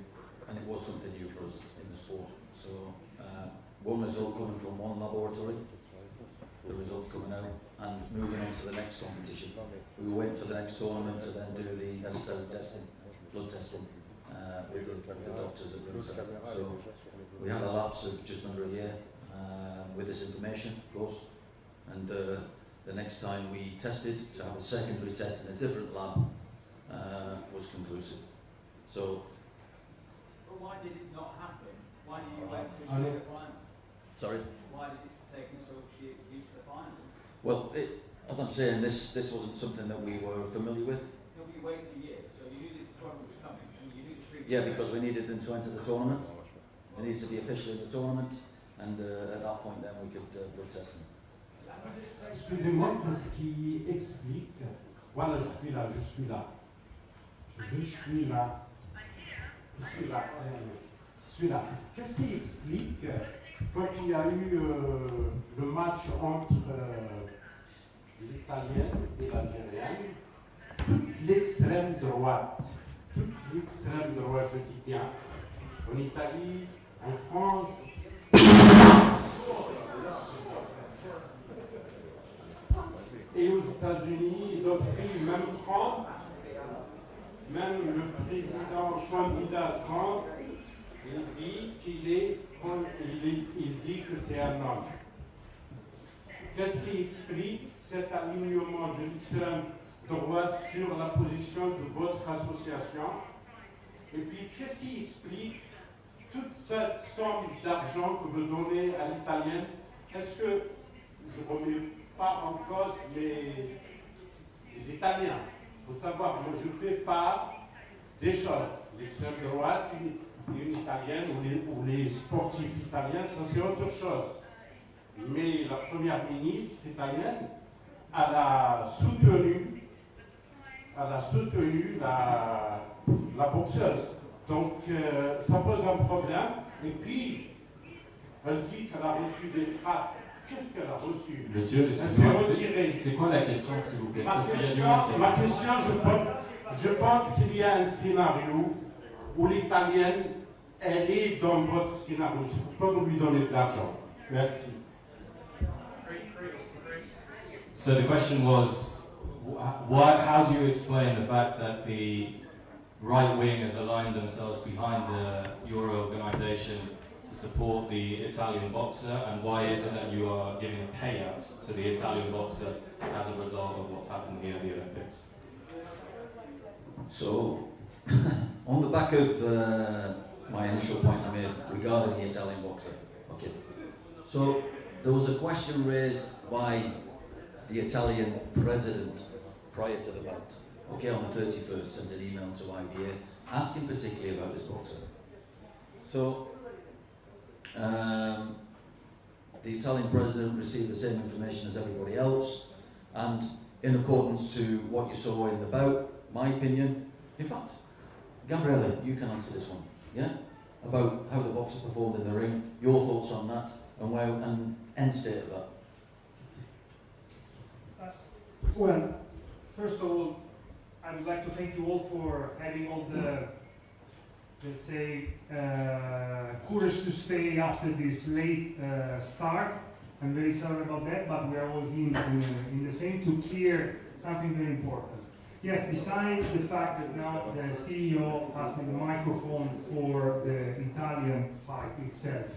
and it was something new for us in the sport. So one result coming from one laboratory, the result coming out, and moving on to the next competition. We were waiting for the next tournament to then do the necessary testing, blood testing, with the doctors at ringside. So we had a lapse of just under a year with this information, of course, and the next time we tested to have a secondary test in a different lab was conclusive. So. But why did it not happen? Why did you wait to the final? Sorry? Why did it take until she reached the final? Well, as I'm saying, this wasn't something that we were familiar with. No, but you waited a year, so you knew this tournament was coming, and you knew the previous. Yeah, because we needed them to enter the tournament. They needed to be officially in the tournament, and at that point then we could blood test them. Excusez-moi, parce qu'il explique. Voilà, je suis là, je suis là. Je suis là. Je suis là. Je suis là. Qu'est-ce qui explique quand il y a eu le match entre l'Italienne et l'Algérienne, toute l'extrême droite, je dis bien, en Italie, en France, et aux États-Unis, depuis même Trump, même le président candidat Trump, il dit il dit que c'est un homme. Qu'est-ce qui explique cet alignement de l'extrême droite sur la position de votre association? Et puis, qu'est-ce qui explique toute cette somme d'argent que vous donnez à l'Italienne? Est-ce que, je ne remets pas en cause les Italiens, il faut savoir, moi je fais part des choses. L'extrême droite, une Italienne ou les sportifs italiens, ça c'est autre chose. Mais la première ministre italienne, elle a soutenu la boxeuse. Donc ça pose un problème. Et puis, elle dit qu'elle a reçu des frappes. Qu'est-ce qu'elle a reçu? Monsieur, excusez-moi, c'est quoi la question, s'il vous plaît? Ma question, je pense qu'il y a un scénario où l'Italienne, elle est dans votre scénario. Je ne peux pas vous lui donner de l'argent. Merci. So the question was, how do you explain the fact that the right wing has aligned themselves behind your organisation to support the Italian boxer, and why is it that you are giving payouts to the Italian boxer as a result of what's happened here at the Olympics? So, on the back of my initial point I made regarding the Italian boxer, okay. So there was a question raised by the Italian president prior to the bout. Okay, on the 31st, sent an email to IBA asking particularly about this boxer. So, the Italian president received the same information as everybody else, and in accordance to what you saw in the bout, my opinion, in fact, Gabriele, you can answer this one, yeah? About how the boxer performed in the ring, your thoughts on that, and end state of that. Well, first of all, I would like to thank you all for having all the, let's say, courage to stay after this late start. I'm very sorry about that, but we are all in the same to clear something very important. Yes, besides the fact that now the CEO has the microphone for the Italian fight itself,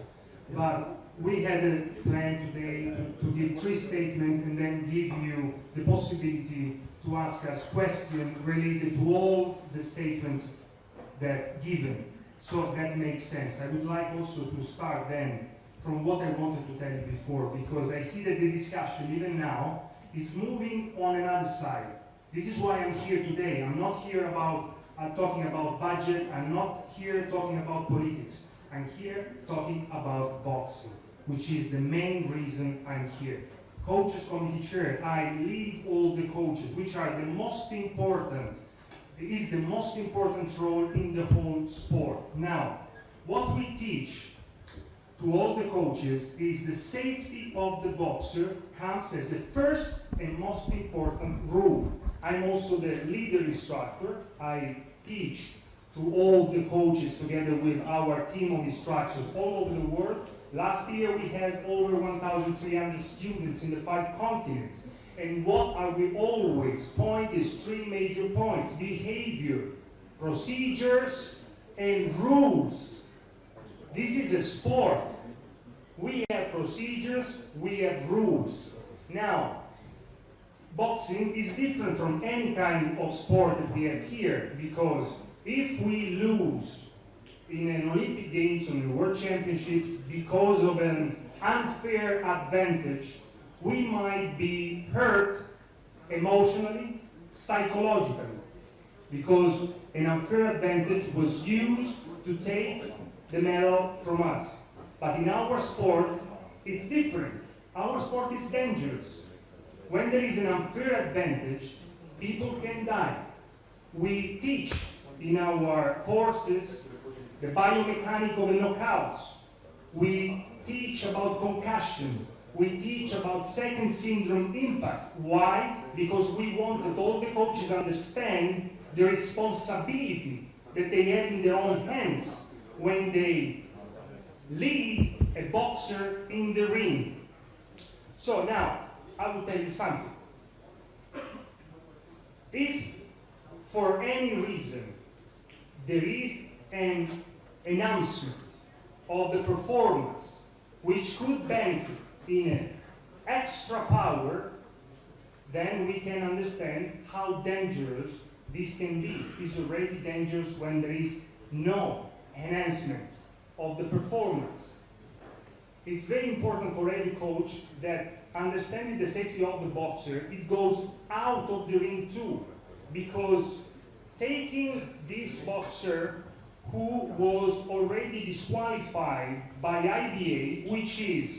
but we had a plan today to give 3 statements and then give you the possibility to ask us questions related to all the statements that given. So that makes sense. I would like also to start then from what I wanted to tell you before, because I see that the discussion, even now, is moving on another side. This is why I'm here today. I'm not here about talking about budget. I'm not here talking about politics. I'm here talking about boxing, which is the main reason I'm here. Coaches Committee Chair, I lead all the coaches, which are the most important, is the most important role in the whole sport. Now, what we teach to all the coaches is the safety of the boxer comes as the first and most important rule. I'm also the leader instructor. I teach to all the coaches together with our team of instructors all over the world. Last year we had over 1,300 students in the 5 continents. And what I will always point is 3 major points: behavior, procedures, and rules. This is a sport. We have procedures, we have rules. Now, boxing is different from any kind of sport that we have here, because if we lose in an Olympic Games or in the World Championships because of an unfair advantage, we might be hurt emotionally, psychologically, because an unfair advantage was used to take the medal from us. But in our sport, it's different. Our sport is dangerous. When there is an unfair advantage, people can die. We teach in our courses the biomechanics of the knockouts. We teach about concussion. We teach about second syndrome impact. Why? Because we want that all the coaches understand the responsibility that they have in their own hands when they lead a boxer in the ring. So now, I will tell you something. If for any reason there is an announcement of the performance which could benefit in an extra power, then we can understand how dangerous this can be. It's already dangerous when there is no enhancement of the performance. It's very important for every coach that understanding the safety of the boxer, it goes out of the ring too. Because taking this boxer who was already disqualified by IBA, which is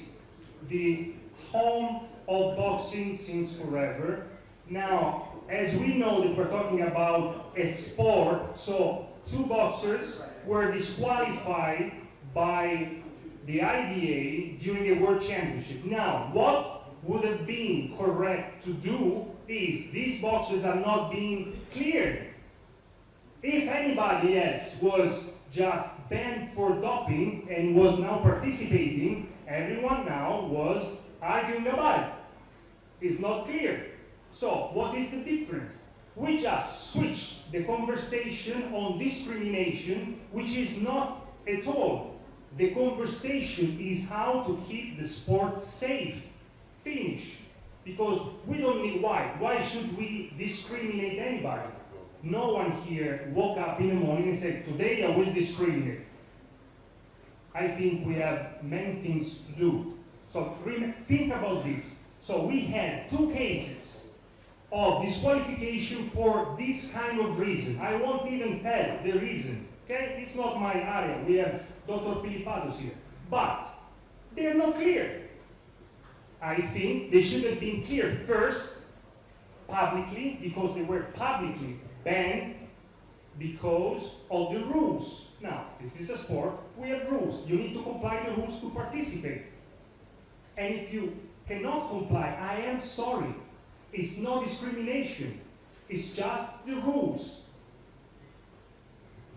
the home of boxing since forever. Now, as we know that we're talking about a sport, so 2 boxers were disqualified by the IBA during a World Championship. Now, what would have been correct to do is these boxers are not being cleared. If anybody else was just banned for doping and was now participating, everyone now was arguing about it. It's not clear. So, what is the difference? We just switched the conversation on discrimination, which is not at all. The conversation is how to keep the sport safe. Finish. Because we don't need why. Why should we discriminate anybody? No one here woke up in the morning and said, today I will discriminate. I think we have many things to do. So think about this. So we had 2 cases of disqualification for this kind of reason. I won't even tell the reason. Okay? It's not my area. We have Dr. Filipatos here. But they're not clear. I think they should have been clear first, publicly, because they were publicly banned because of the rules. Now, this is a sport, we have rules. You need to comply with the rules to participate. And if you cannot comply, I am sorry. It's no discrimination. It's just the rules.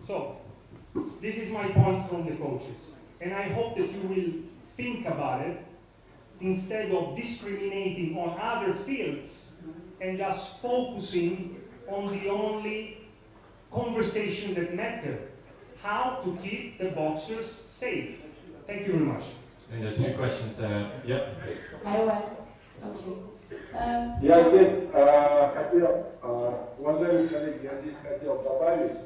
So, this is my point from the coaches. And I hope that you will think about it instead of discriminating on other fields and just focusing on the only conversation that matters, how to keep the boxers safe. Thank you very much. I think there's 2 questions there. Yep. I was. Okay. Я здесь хотел, уважаемые коллеги, я здесь хотел добавить,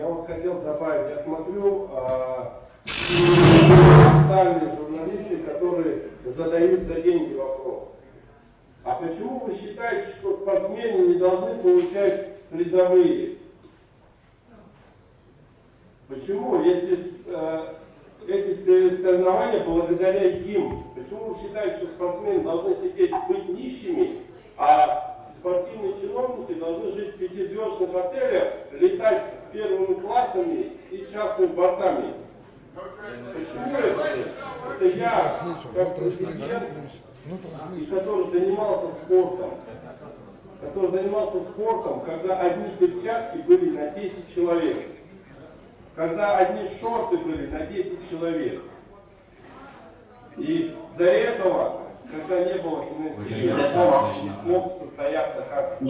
Я вот хотел добавить, я смотрю специальные журналисты, которые задают за деньги вопрос. А почему вы считаете, что спортсмены не должны получать призовые? Почему, если эти соревнования благодаря им, почему вы считаете, что спортсмены должны сидеть, быть нищими, а спортивные чиновники должны жить в пятизвездных отелях, летать первыми классами и частными бортами? Почему это? Это я, как президент, и который занимался спортом, когда одни перчатки были на 10 человек, когда одни шорты были на 10 человек. И из-за этого, когда не было финансирования, не смог состояться как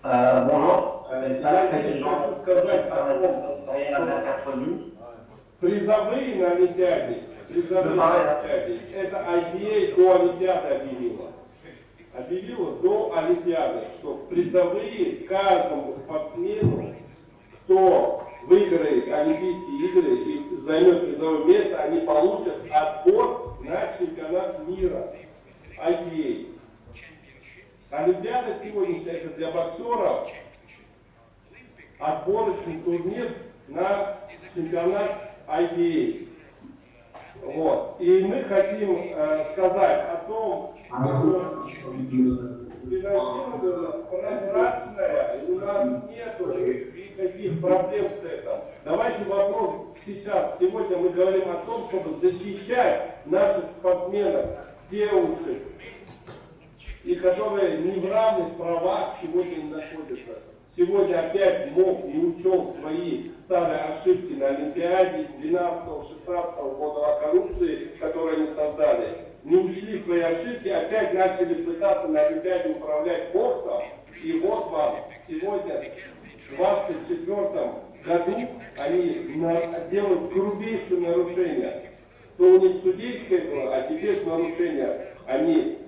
Bonjour. Я здесь хочу сказать о том, что призовые на Олимпиаде, это IBA до Олимпиады объявила до Олимпиады, что призовые каждому спортсмену, кто выиграет Олимпийские игры и займет призовое место, они получат отбор на чемпионат мира IBA. Олимпиада сегодняшняя это для боксеров отборочный турнир на чемпионат IBA. Вот. И мы хотим сказать о том, что финансирование у нас прозрачное, и у нас нет никаких проблем с этим. Давайте вопрос сейчас. Сегодня мы говорим о том, чтобы защищать наших спортсменов, девушек, и которые не в равных правах сегодня не находятся. Сегодня опять МОК не учел свои старые ошибки на Олимпиаде 12-16 года о коррупции, которые они создали. Не учли свои ошибки, опять начали пытаться на Олимпиаде управлять боксом. И вот вам сегодня, в 2024 году, они делают грубейшие нарушения. То у них судейское было, а теперь нарушения. Они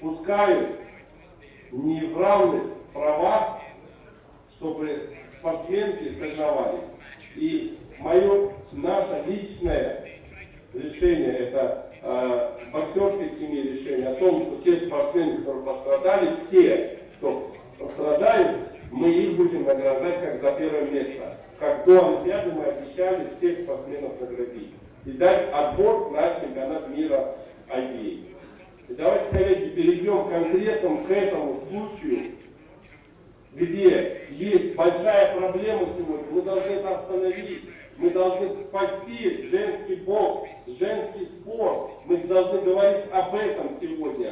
пускают не в равных правах, чтобы спортсменки соревновались. И наше личное решение, это боксерской семьи решение о том, что те спортсмены, которые пострадали, все, кто пострадают, мы их будем награждать как за первое место. Как до Олимпиады мы обещали всех спортсменов наградить. И дать отбор на чемпионат мира IBA. И давайте, коллеги, перейдем конкретно к этому случаю, где есть большая проблема сегодня. Мы должны это остановить. Мы должны спасти женский бокс, женский спорт. Мы должны говорить об этом сегодня.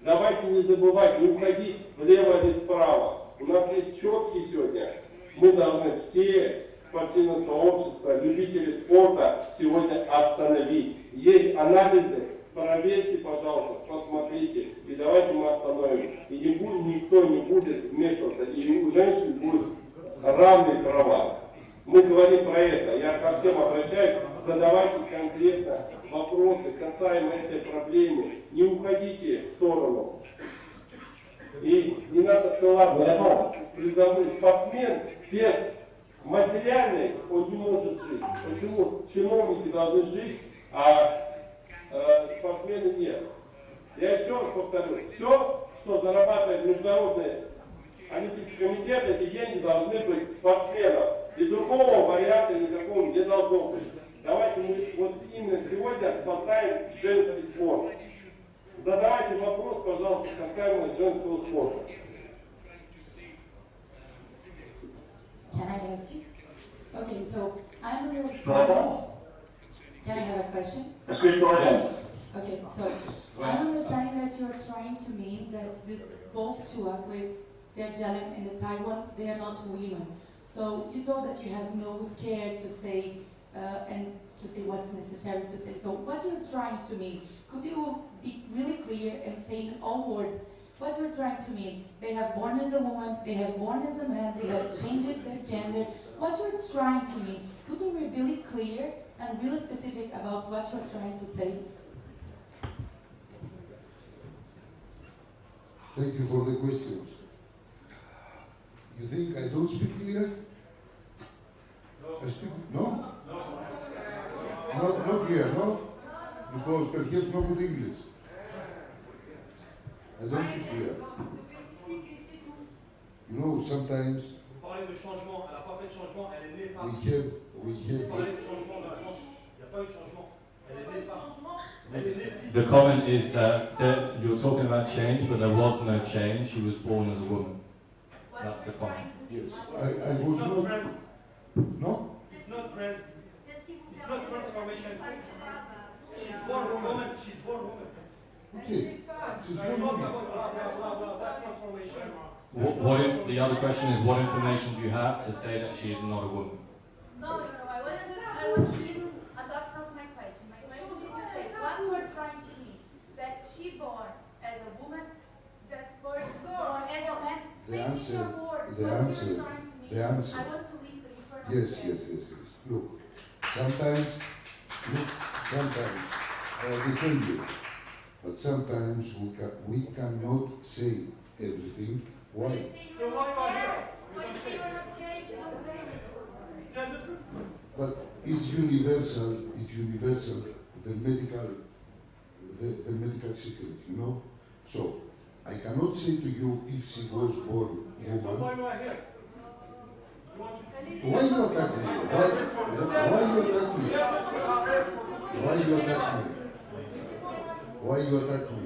Давайте не забывать, не уходить влево или вправо. У нас есть четкий сегодня. Мы должны все спортивное сообщество, любители спорта сегодня остановить. Есть анализы. Проверьте, пожалуйста, посмотрите, и давайте мы остановим. И никто не будет вмешиваться, и у женщин будут равные права. Мы говорим про это. Я ко всем обращаюсь, задавайте конкретно вопросы касаемо этой проблемы. Не уходите в сторону. И не надо ссылаться на призовой спортсмен без материальной, он не может жить. Почему чиновники должны жить, а спортсмены нет? Я еще раз повторю, все, что зарабатывает Международный Олимпийский комитет, эти деньги должны быть спортсменов. И другого варианта никакого не должно быть. Давайте мы вот именно сегодня спасаем женский спорт. Задавайте вопрос, пожалуйста, касаемо женского спорта. Can I ask you? Okay, so I'm understanding. Can I have a question? Yes. Okay, so I'm understanding that you're trying to mean that both two athletes, they're Jalen and the Taiwan, they are not women. So you told that you have no scare to say and to say what's necessary to say. So what you're trying to mean? Could you be really clear and say in all words what you're trying to mean? They have born as a woman, they have born as a man, they have changed their gender. What you're trying to mean? Could you be really clear and really specific about what you're trying to say? Thank you for the questions. You think I don't speak clear? I speak, no? Not clear, no? Because perhaps no good English. I don't speak clear. You know, sometimes Vous parlez de changement, elle n'a pas fait de changement, elle est née femme. we have, Vous parlez de changement dans la France, il n'y a pas eu de changement. Elle est née femme. Elle est née fille. The comment is that you're talking about change, but there was no change. She was born as a woman. That's the comment. yes, I was It's not not, trans. no? It's not trans. It's not transformation. She's born woman. She's born woman. Okay, she's I one talk woman. about blah, blah, blah, blah, that transformation. What if the other question is, what information do you have to say that she is not a woman? No, I want you, that's not my question. My question is to say, what you are trying to mean, that she born as a woman, that person born as a man, The say in answer- your words, the what answer- you're trying to mean. the answer- I want to listen if you're not Yes, saying. yes. Look, sometimes, I understand you, but sometimes we cannot say everything. Why? But you say So you're why not are you scared. here? But you say you're not scared if you don't say it. Tell the truth. But it's universal, the medical secret, you know? So, I cannot say to you if she was born So why woman. you are here? You want to Why you attack me? Why you attack me? Why you attack me? Why you attack me?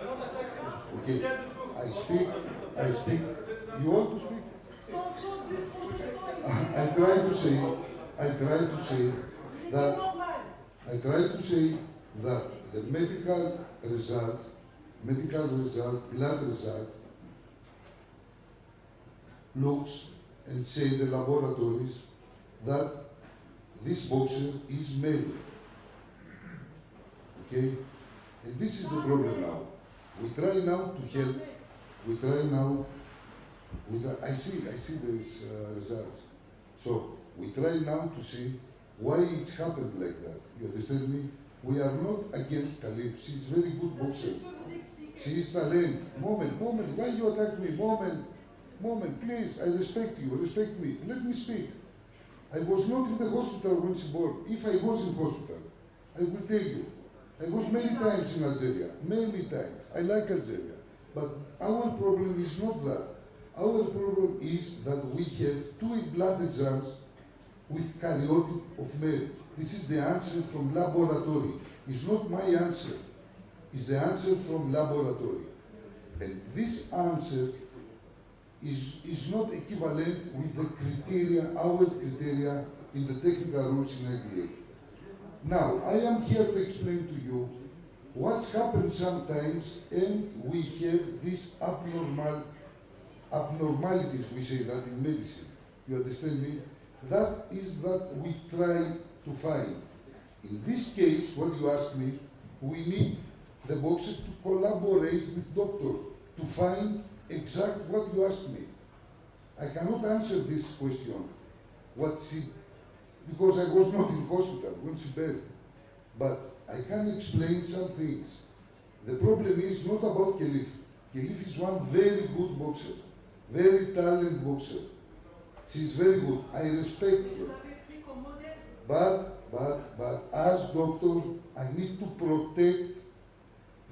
I don't attack you. Okay, Tell the truth. I speak. You want to speak? I try to say that the medical result, blood result, looks and say the laboratories that this boxer is male. Okay? And this is the problem now. We try now to help. I see these results. So we try now to see why it's happened like that. You understand me? We are not against Khalid. She's very good boxer. She is talent. Moment, why you attack me? Moment, please, I respect you, respect me. Let me speak. I was not in the hospital when she born. If I was in hospital, I will tell you. I was many times in Algeria, many times. I like Algeria. But our problem is not that. Our problem is that we have 2 blood exams with karyotype of male. This is the answer from laboratory. It's not my answer. It's the answer from laboratory. And this answer is not equivalent with the criteria, our criteria in the technical rules in IBA. Now, I am here to explain to you what's happened sometimes, and we have these abnormalities, we say that in medicine. You understand me? That is that we try to find. In this case, what you ask me, we need the boxer to collaborate with doctor to find exact what you asked me. I cannot answer this question, because I was not in hospital when she birthed. But I can explain some things. The problem is not about Khalif. Khalif is one very good boxer, very talented boxer. She is very good. I respect her. But as doctor, I need to protect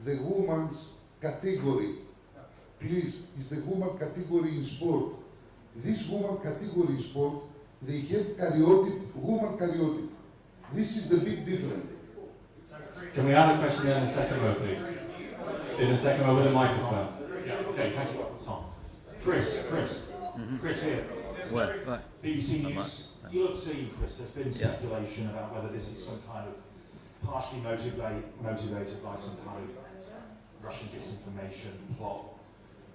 the woman's category. Please, it's the woman category in sport. This woman category in sport, they have karyotype, woman karyotype. This is the big difference. Can we have a question there in the second row, please? In the second row with a microphone. Yeah, okay, thank you, Tom. Chris here. Well, right. BBC News. You'll have seen, Chris, there's been speculation about whether this is some kind of partially motivated by some kind of Russian disinformation plot.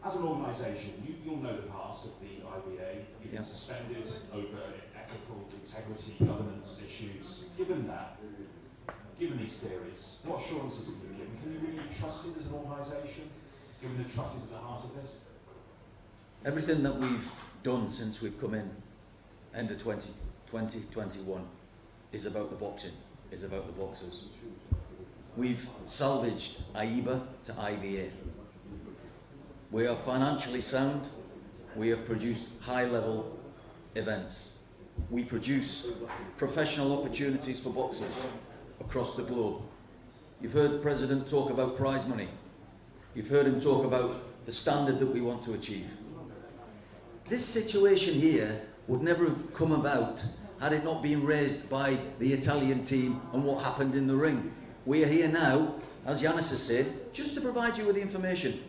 As an organisation, you'll know the past of the IBA. You've been suspended over ethical integrity, governance issues. Given these theories, what assurances can you give? Can you really be trusted as an organisation, given the trust is at the heart of this? Everything that we've done since we've come in, end of 2021, is about the boxing, is about the boxers. We've salvaged IBA to IBA. We are financially sound. we have produced high-level events. We produce professional opportunities for boxers across the globe. You've heard the President talk about prize money. You've heard him talk about the standard that we want to achieve. This situation here would never have come about had it not been raised by the Italian team and what happened in the ring. We are here now, as Yanis has said, just to provide you with the information.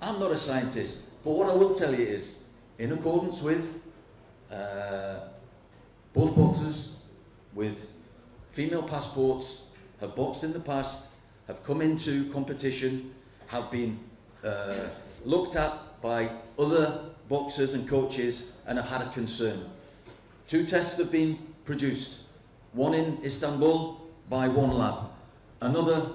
I'm not a scientist, but what I will tell you is, in accordance with both boxers with female passports, have boxed in the past, have come into competition, have been looked at by other boxers and coaches and have had a concern. 2 tests have been produced, one in Istanbul by one lab, another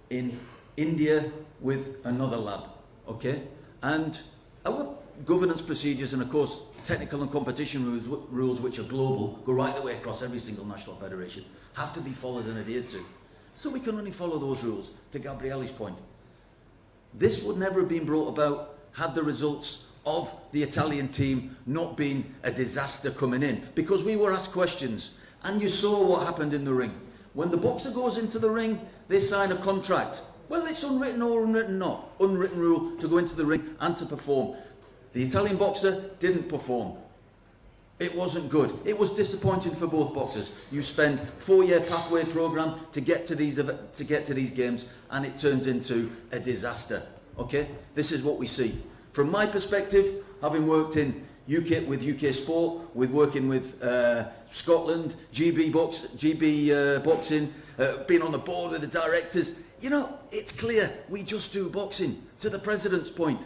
in India with another lab, okay? And our governance procedures and of course technical and competition rules which are global, go right the way across every single national federation, have to be followed and adhered to. So we can only follow those rules, to Gabriele's point. This would never have been brought about had the results of the Italian team not been a disaster coming in, because we were asked questions and you saw what happened in the ring. When the boxer goes into the ring, they sign a contract. Well, it's unwritten or unwritten not. Unwritten rule to go into the ring and to perform. The Italian boxer didn't perform. It wasn't good. It was disappointing for both boxers. You spend 4-year pathway program to get to these games, and it turns into a disaster. Okay, this is what we see. From my perspective, having worked in UK with UK Sport, with working with Scotland, GB boxing, being on the board with the directors, you know, it's clear we just do boxing. To the President's point,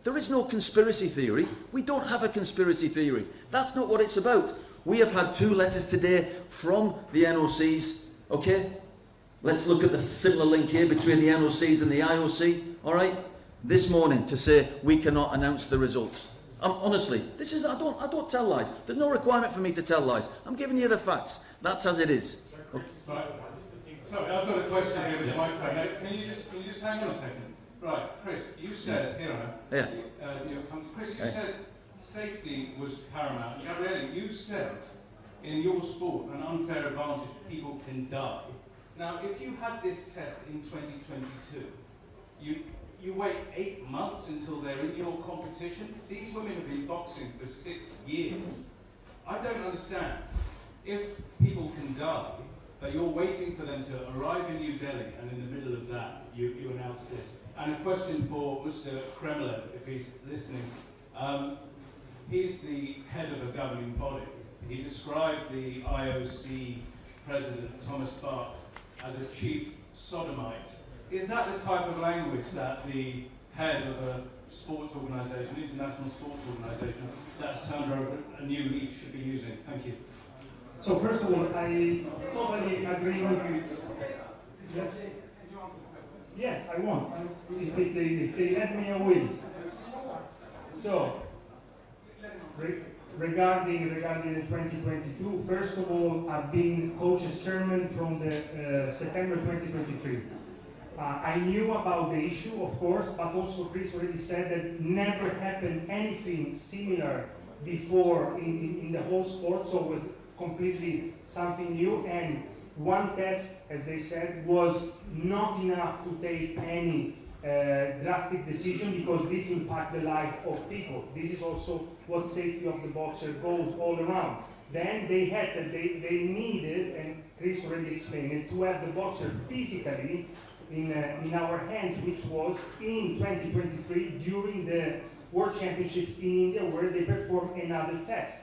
there is no conspiracy theory. We don't have a conspiracy theory. That's not what it's about. We have had 2 letters today from the NOCs, okay? Let's look at the similar link here between the NOCs and the IOC, all right? This morning to say we cannot announce the results. Honestly, this is, I don't tell lies. There's no requirement for me to tell lies. I'm giving you the facts. That's as it is. Sorry, I've got a question here with the microphone. Can you just hang on a second? Right, Chris, you said, here I am. Yeah. Chris, you said safety was paramount. Gabriele, you said in your sport an unfair advantage, people can die. Now, if you had this test in 2022, you wait 8 months until they're in your competition. These women have been boxing for 6 years. I don't understand. If people can die, but you're waiting for them to arrive in New Delhi, and in the middle of that, you announce this. And a question for Mr. Kremlev, if he's listening. He's the head of a governing body. He described the IOC president, Thomas Bach, as a chief sodomite. Is that the type of language that the head of a sports organisation, international sports organisation, that's turned over a new leaf should be using? Thank you. So first of all, I totally agree with you. Yes? Yes, I want. If they let me, I will. So, regarding the 2022, first of all, I've been coach's chairman from the September 2023. I knew about the issue, of course, but also Chris already said that never happened anything similar before in the whole sport, so it was completely something new. And one test, as they said, was not enough to take any drastic decision, because this impacts the life of people. This is also what safety of the boxer goes all around. Then they needed, and Chris already explained it, to have the boxer physically in our hands, which was in 2023 during the World Championships in India, where they performed another test.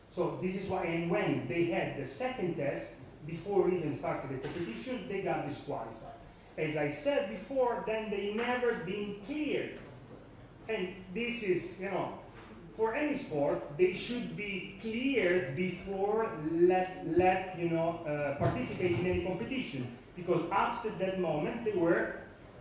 So this is why, and when they had the second test, before even started the competition, they got disqualified. As I said before, then they never been cleared. And this is, for any sport, they should be cleared before participate in any competition. Because after that moment, they were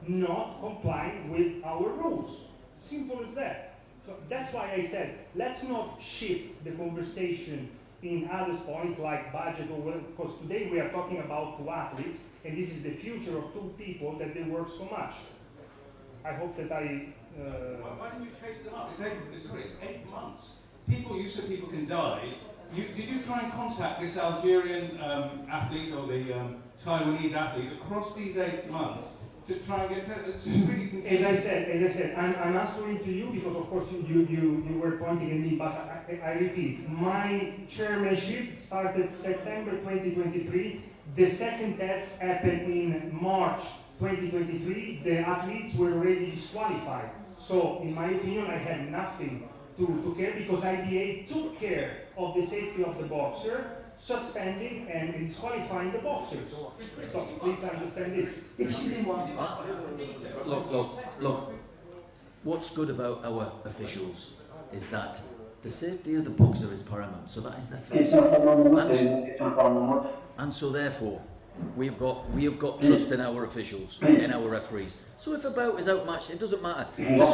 not complying with our rules. Simple as that. So that's why I said, let's not shift the conversation in other points like budget or whatever, because today we are talking about 2 athletes, and this is the future of 2 people that they work so much. I hope that I... Why didn't you chase them up? It's 8 months. you said people can die. Did you try and contact this Algerian athlete or the Taiwanese athlete across these 8 months to try and get to it's really confusing. As I said, I'm answering to you because of course you were pointing at me, but I repeat, my chairmanship started September 2023. The second test happened in March 2023. The athletes were already disqualified. So in my opinion, I had nothing to care because IBA took care of the safety of the boxer, suspending and disqualifying the boxers. So please understand this. Excusez-moi. Look. What's good about our officials is that the safety of the boxer is paramount. So that is the first. And so therefore, we have got trust in our officials, in our referees. So if a bout is outmatched, it doesn't matter. The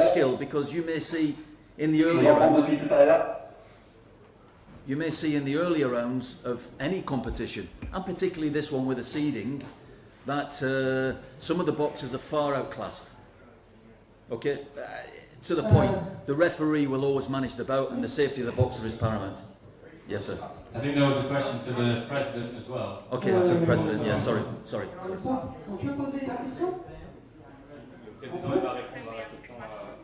skill, because you may see in the earlier rounds. You may see in the earlier rounds of any competition, and particularly this one with the seeding, that some of the boxers are far outclassed. Okay, to the point, the referee will always manage the bout, and the safety of the boxer is paramount. Yes, sir. I think there was a question to the president as well. Okay, to the president. Yeah, sorry. On peut poser la question?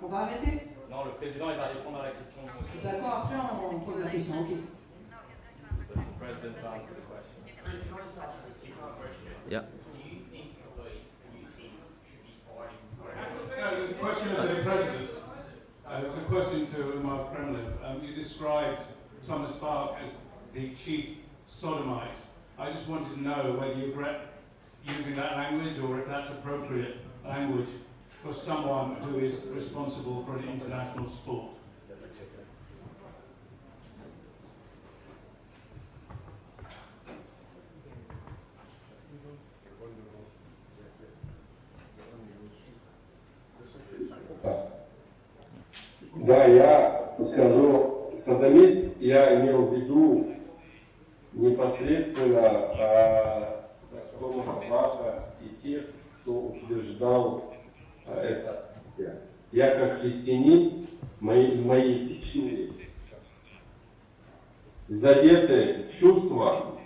On va arrêter? Non, le président il va répondre à la question. D'accord, après on pose la question. Ok. The president to answer the question. Chris, can I just ask a simple question? Yeah. Do you think the team should be fighting for No, the question is to the president. It's a question to Umar Kremlin. You described Thomas Bach as the chief sodomite. I just wanted to know whether you regret using that language or if that's appropriate language for someone who is responsible for an international sport. Да, я скажу, садомит, я имел в виду непосредственно Томаса Баха и тех, кто утверждал это. Я как христианин, мои личные задеты чувства,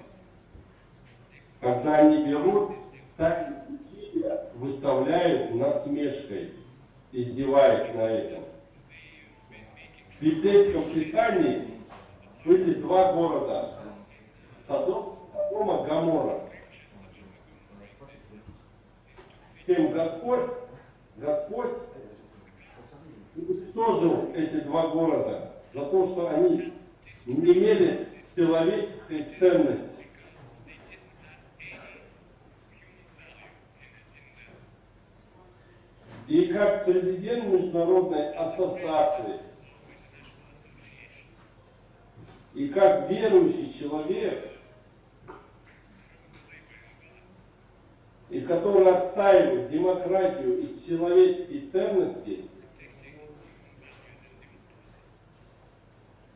когда они берут, так выставляют насмешкой, издеваясь на этом. В библейском Писании были 2 города – Содома, Гоморра. Чем Господь уничтожил эти 2 города за то, что они не имели человеческой ценности. И как президент Международной ассоциации, и как верующий человек, и который отстаивает демократию и человеческие ценности,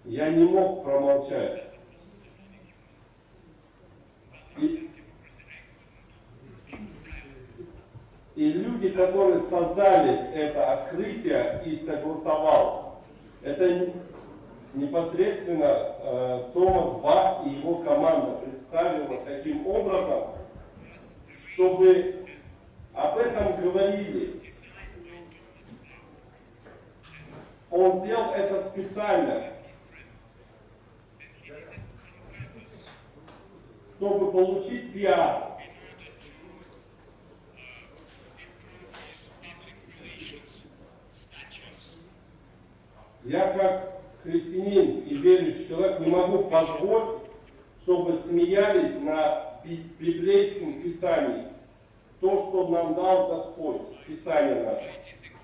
я не мог промолчать. И люди, которые создали это открытие и согласовал, это непосредственно Томас Бах и его команда представила таким образом, чтобы об этом говорили. Он сделал это специально, чтобы получить пиар. Я как христианин и верующий человек не могу позволить, чтобы смеялись на библейском Писании. То, что нам дал Господь, Писание наше.